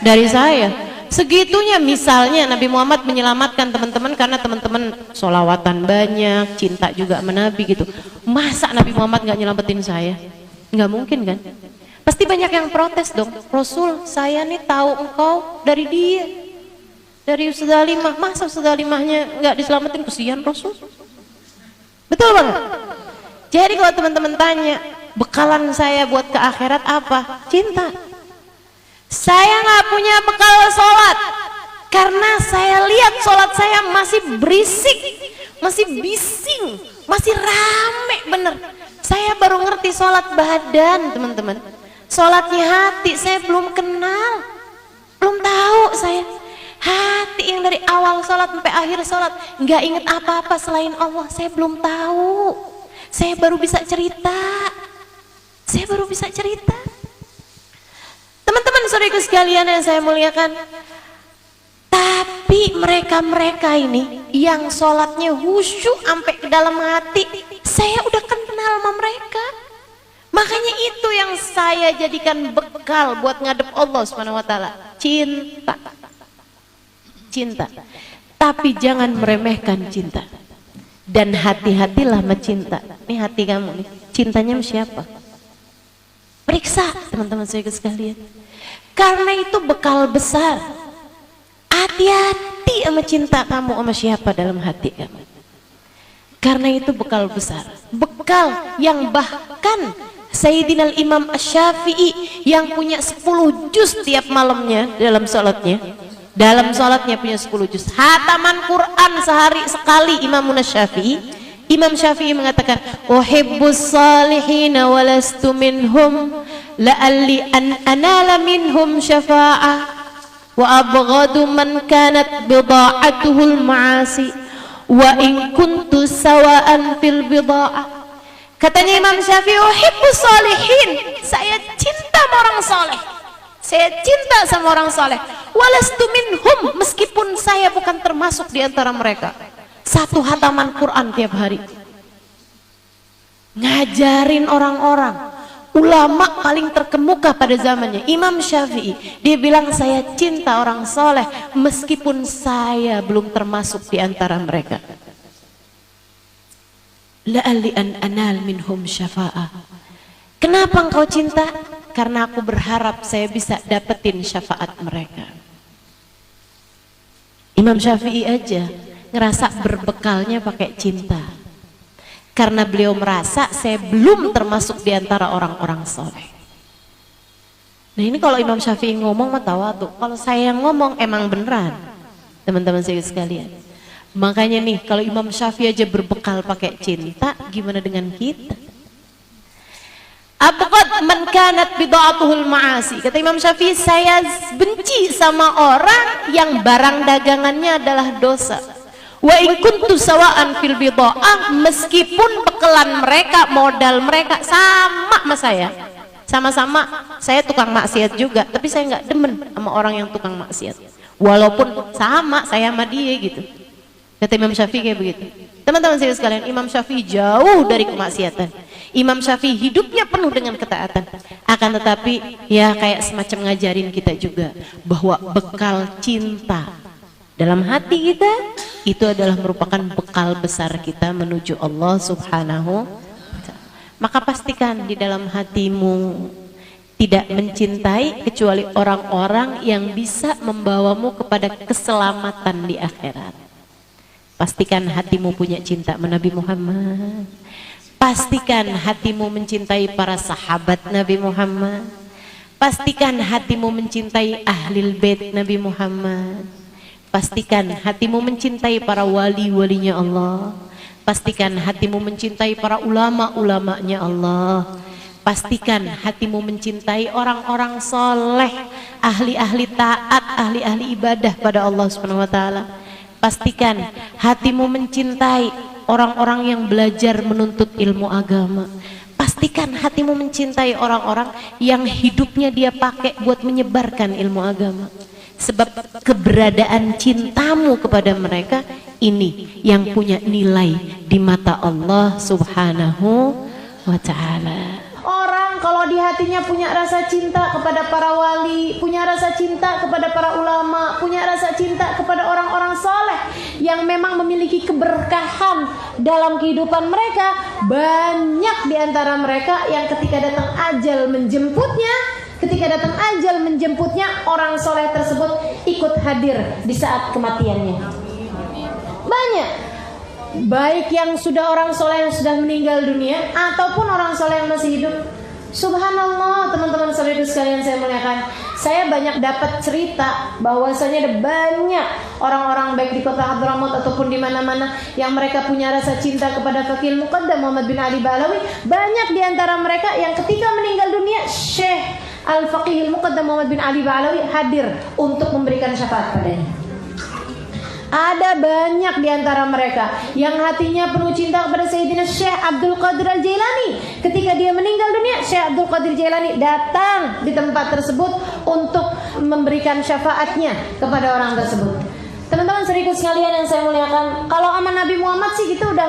Dari saya. Segitunya misalnya Nabi Muhammad menyelamatkan teman-teman karena teman-teman sholawatan banyak, cinta juga sama Nabi gitu. Masa Nabi Muhammad nggak nyelamatin saya? Nggak mungkin kan? Pasti banyak yang protes dong. Rasul, saya nih tahu engkau dari dia, dari Ustaz Halimah. Masa Ustaz Halimahnya nggak diselamatin? Kesian Rasul. Betul banget. Jadi kalau teman-teman tanya, bekalan saya buat ke akhirat apa? Cinta. Saya nggak punya bekal sholat karena saya lihat sholat saya masih berisik, masih bising, masih rame bener. Saya baru ngerti sholat badan, teman-teman. Sholatnya hati saya belum kenal, belum tahu saya. Hati yang dari awal sholat sampai akhir sholat nggak inget apa-apa selain Allah, saya belum tahu. Saya baru bisa cerita. Saya baru bisa cerita. Teman-teman saudaraku sekalian yang saya muliakan, tapi mereka-mereka ini yang sholatnya khusyuk sampai ke dalam hati, saya udah kenal sama mereka. Makanya itu yang saya jadikan bekal buat ngadep Allah Subhanahu wa taala. Cinta. Cinta. Tapi jangan meremehkan cinta. Dan hati-hatilah sama cinta. Ini hati kamu nih, cintanya sama siapa? Periksa teman-teman saya sekalian. Karena itu bekal besar. Hati-hati sama cinta kamu sama siapa dalam hati kamu. Karena itu bekal besar. Bekal yang bahkan Sayyidina Imam Asy-Syafi'i yang punya 10 juz tiap malamnya dalam sholatnya. Dalam sholatnya punya 10 juz. Hataman Quran sehari sekali Imam Asy-Syafi'i. Imam Syafi'i mengatakan, "Uhibbus salihina walastu minhum la'alli an anala minhum syafa'ah wa abghadu man kanat bida'atuhul ma'asi wa in kuntu sawa'an fil bida'ah." Katanya Imam Syafi'i, "Uhibbus salihin." Saya cinta sama orang soleh. Saya cinta sama orang soleh. Walastu minhum, meskipun saya bukan termasuk di antara mereka. Satu hataman Quran tiap hari, ngajarin orang-orang, ulama paling terkemuka pada zamannya Imam Syafi'i. Dia bilang, saya cinta orang soleh meskipun saya belum termasuk di antara mereka. La'alli an anal minhum syafa'ah. Kenapa engkau cinta? Karena aku berharap saya bisa dapetin syafaat mereka. Imam Syafi'i aja ngerasa berbekalnya pakai cinta, karena beliau merasa saya belum termasuk di antara orang-orang soleh. Nah ini kalau Imam Syafi'i ngomong mah tawadu, kalau saya yang ngomong emang beneran, teman-teman saya sekalian. Makanya nih kalau Imam Syafi'i aja berbekal pakai cinta, gimana dengan kita? Abghad man kanat bida'atuhul ma'asi. Kata Imam Syafi'i, saya benci sama orang yang barang dagangannya adalah dosa. Wa in kuntu sawa'an fil bida'ah, meskipun bekelan mereka, modal mereka sama sama saya. Sama-sama saya tukang maksiat juga, tapi saya nggak demen sama orang yang tukang maksiat. Walaupun sama saya sama dia gitu. Kata Imam Syafi'i kayak begitu. Teman-teman saya sekalian, Imam Syafi'i jauh dari kemaksiatan. Imam Syafi'i hidupnya penuh dengan ketaatan. Akan tetapi ya kayak semacam ngajarin kita juga bahwa bekal cinta dalam hati kita itu adalah merupakan bekal besar kita menuju Allah Subhanahu wa ta'ala. Maka pastikan di dalam hatimu tidak mencintai kecuali orang-orang yang bisa membawamu kepada keselamatan di akhirat. Pastikan hatimu punya cinta sama Nabi Muhammad. Pastikan hatimu mencintai para sahabat Nabi Muhammad. Pastikan hatimu mencintai ahlul bait Nabi Muhammad. Pastikan hatimu mencintai para wali-walinya Allah. Pastikan hatimu mencintai para ulama-ulamanya Allah. pastikan hatimu mencintai orang-orang soleh, ahli-ahli taat, ahli-ahli ibadah pada Allah Subhanahu wa taala. Pastikan hatimu mencintai orang-orang yang belajar menuntut ilmu agama. Pastikan hatimu mencintai orang-orang yang hidupnya dia pakai buat menyebarkan ilmu agama. Sebab keberadaan cintamu kepada mereka ini yang punya nilai di mata Allah Subhanahu wa ta'ala. Orang kalau di hatinya punya rasa cinta kepada para wali, punya rasa cinta kepada para ulama, punya rasa cinta kepada orang-orang soleh yang memang memiliki keberkahan dalam kehidupan mereka, banyak di antara mereka yang ketika datang ajal menjemputnya, orang soleh tersebut ikut hadir di saat kematiannya. Banyak, baik yang sudah orang soleh yang sudah meninggal dunia ataupun orang soleh yang masih hidup. Subhanallah, teman-teman saudara sekalian saya muliakan, saya banyak dapat cerita bahwasanya ada banyak orang-orang baik di kota Hadramaut ataupun di mana-mana yang mereka punya rasa cinta kepada Faqih Muqaddam Muhammad bin Ali Ba'alawi. Banyak di antara mereka yang ketika meninggal dunia, Syekh Al-Faqih Muqaddam Muhammad bin Ali Ba'alawi hadir untuk memberikan syafaat padanya. Ada banyak di antara mereka yang hatinya penuh cinta kepada Sayyidina Syekh Abdul Qadir Al-Jailani. Ketika dia meninggal dunia, Syekh Abdul Qadir Jailani datang di tempat tersebut untuk memberikan syafaatnya kepada orang tersebut. Teman-teman saudaraku sekalian yang saya muliakan, kalau aman Nabi Muhammad sih kita udah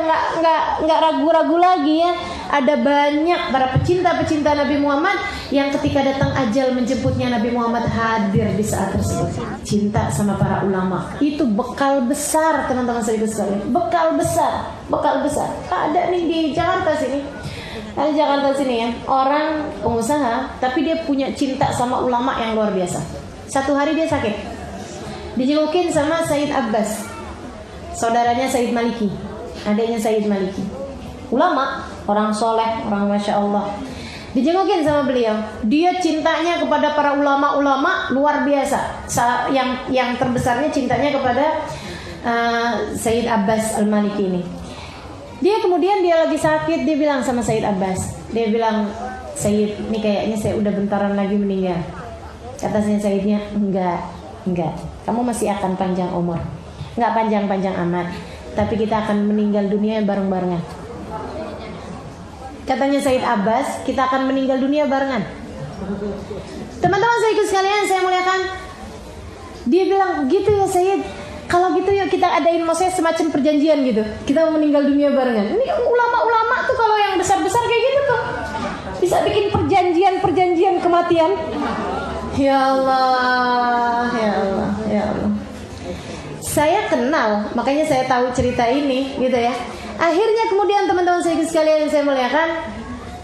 nggak ragu-ragu lagi ya. Ada banyak para pecinta-pecinta Nabi Muhammad yang ketika datang ajal menjemputnya, Nabi Muhammad hadir di saat tersebut. Cinta sama para ulama itu bekal besar, teman-teman saudaraku sekalian. Bekal besar. Ada nih di Jakarta sini. Di Jakarta sini ya, orang pengusaha tapi dia punya cinta sama ulama yang luar biasa. Satu hari dia sakit, dijengukin sama Sayyid Abbas, saudaranya Sayyid Maliki, adiknya Sayyid Maliki, ulama, orang soleh, orang masya Allah. Dijengukin sama beliau. Dia cintanya kepada para ulama-ulama luar biasa. Yang terbesarnya cintanya kepada Sayyid Abbas Al-Maliki ini. Dia kemudian dia lagi sakit, dia bilang sama Sayyid Abbas, dia bilang, Sayyid, ini kayaknya saya udah bentaran lagi meninggal. Kata Sayyidnya, enggak, kamu masih akan panjang umur. Enggak panjang-panjang amat, tapi kita akan meninggal dunia bareng-barengan. Katanya Sayyid Abbas, kita akan meninggal dunia barengan. Teman-teman saya ikut sekalian, saya muliakan. Dia bilang, gitu ya Sayyid, kalau gitu yuk kita adain maksudnya semacam perjanjian gitu. Kita mau meninggal dunia barengan. Ini ulama-ulama tuh kalau yang besar-besar kayak gitu tuh bisa bikin perjanjian kematian. Ya Allah. Saya kenal, makanya saya tahu cerita ini gitu ya. Akhirnya kemudian teman-teman saya sekalian yang saya muliakan,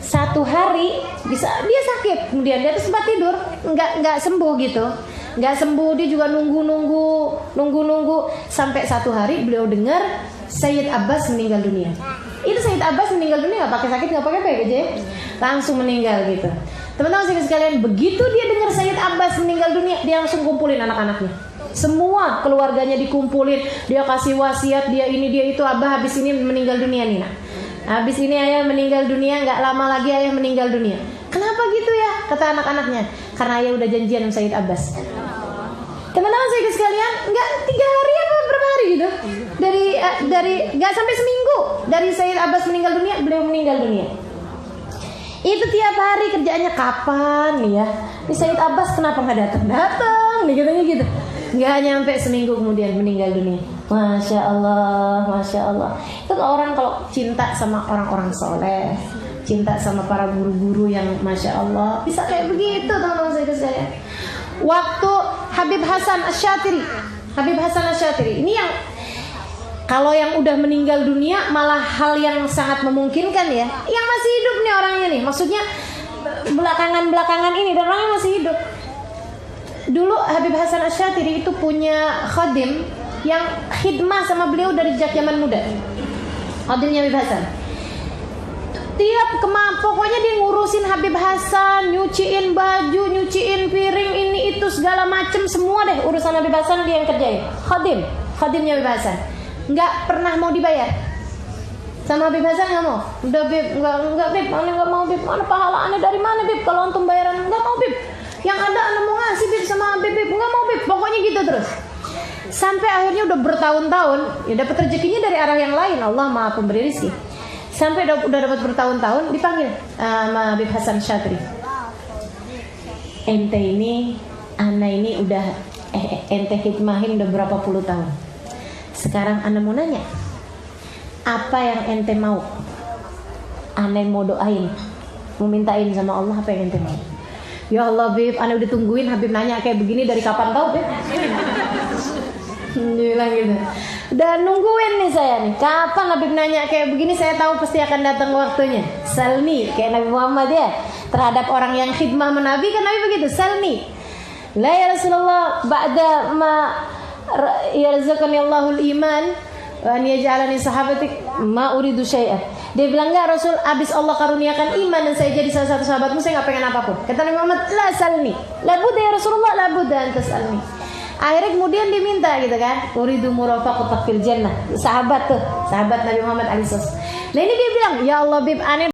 satu hari dia sakit, kemudian dia sempat tidur, nggak sembuh gitu, nggak sembuh. Dia juga nunggu sampai satu hari beliau dengar Sayyid Abbas meninggal dunia. Itu Sayyid Abbas meninggal dunia nggak pakai sakit, nggak pakai apa aja, langsung meninggal gitu. Teman-teman saya sekalian, begitu dia dengar Sayyid Abbas meninggal dunia, dia langsung kumpulin anak-anaknya. Semua keluarganya dikumpulin, dia kasih wasiat, dia ini dia itu. Abah habis ini meninggal dunia nih nak. Habis ini ayah meninggal dunia, nggak lama lagi ayah meninggal dunia. Kenapa gitu ya? Kata anak-anaknya, karena ayah udah janjian sama Sayyid Abbas. Teman-teman saya sekalian, nggak 3 hari apa berapa hari gitu? Dari nggak sampai seminggu dari Sayyid Abbas meninggal dunia, beliau meninggal dunia. Itu tiap hari kerjaannya kapan nih ya? Ini Sayyid Abbas kenapa nggak datang nih katanya gitu. Nggak nyampe seminggu kemudian meninggal dunia. Masya Allah. Itu orang kalau cinta sama orang-orang soleh, cinta sama para guru-guru yang Masya Allah, bisa kayak begitu teman-teman saya sekalian. Waktu Habib Hasan Asy-Syatiri ini yang kalau yang udah meninggal dunia malah hal yang sangat memungkinkan ya. Yang masih hidup nih orangnya nih, maksudnya belakangan ini dan orangnya masih hidup. Dulu Habib Hasan Asy-Syatiri itu punya khadim yang khidmah sama beliau dari sejak zaman muda. Khadimnya Habib Hasan. Pokoknya dia ngurusin Habib Hasan, nyuciin baju, nyuciin piring, ini itu segala macem semua deh urusan Habib Hasan dia yang kerjain. Khadimnya Habib Hasan. Nggak pernah mau dibayar. Sama Habib Hasan nggak mau. Udah Bib, nggak Bib, aneh nggak mau Bib. Mana pahala aneh dari mana Bib? Kalau antum bayaran nggak mau Bib. Yang ada aneh mau ngasih Bib sama Bib, nggak mau Bib. Pokoknya gitu terus. Sampai akhirnya udah bertahun-tahun, ya dapat rezekinya dari arah yang lain. Allah Maha Pemberi rezeki. Sampai udah dapat bertahun-tahun, dipanggil sama Habib Hasan Syatri. Ente ini, ana ini udah ente khidmahin udah berapa puluh tahun. Sekarang ana mau nanya, apa yang ente mau? Ana mau doain, mau mintain sama Allah apa yang ente mau? Ya Allah Bib, ana udah tungguin Habib nanya kayak begini dari kapan tau Bib? Dia bilang gitu. Udah nungguin nih saya nih. Kapan Habib nanya kayak begini, saya tahu pasti akan datang waktunya. Salmi, kayak Nabi Muhammad ya. Terhadap orang yang khidmah menabi kan Nabi begitu, salmi. La ya Rasulullah, ba'da ma yarzaqani Allahul iman wa an yaj'alani sahabatik ma uridu syai'an. Dia bilang, enggak Rasul, abis Allah karuniakan iman dan saya jadi salah satu sahabatmu, saya enggak pengen apapun. Kata Nabi Muhammad, la salni. La budda ya Rasulullah, la budda anta salni. Akhirnya kemudian diminta gitu kan, uridu murafaqatak fil jannah. Sahabat tuh, sahabat Nabi Muhammad alaihi wasallam. Nah ini dia bilang, ya Allah Bib, aneh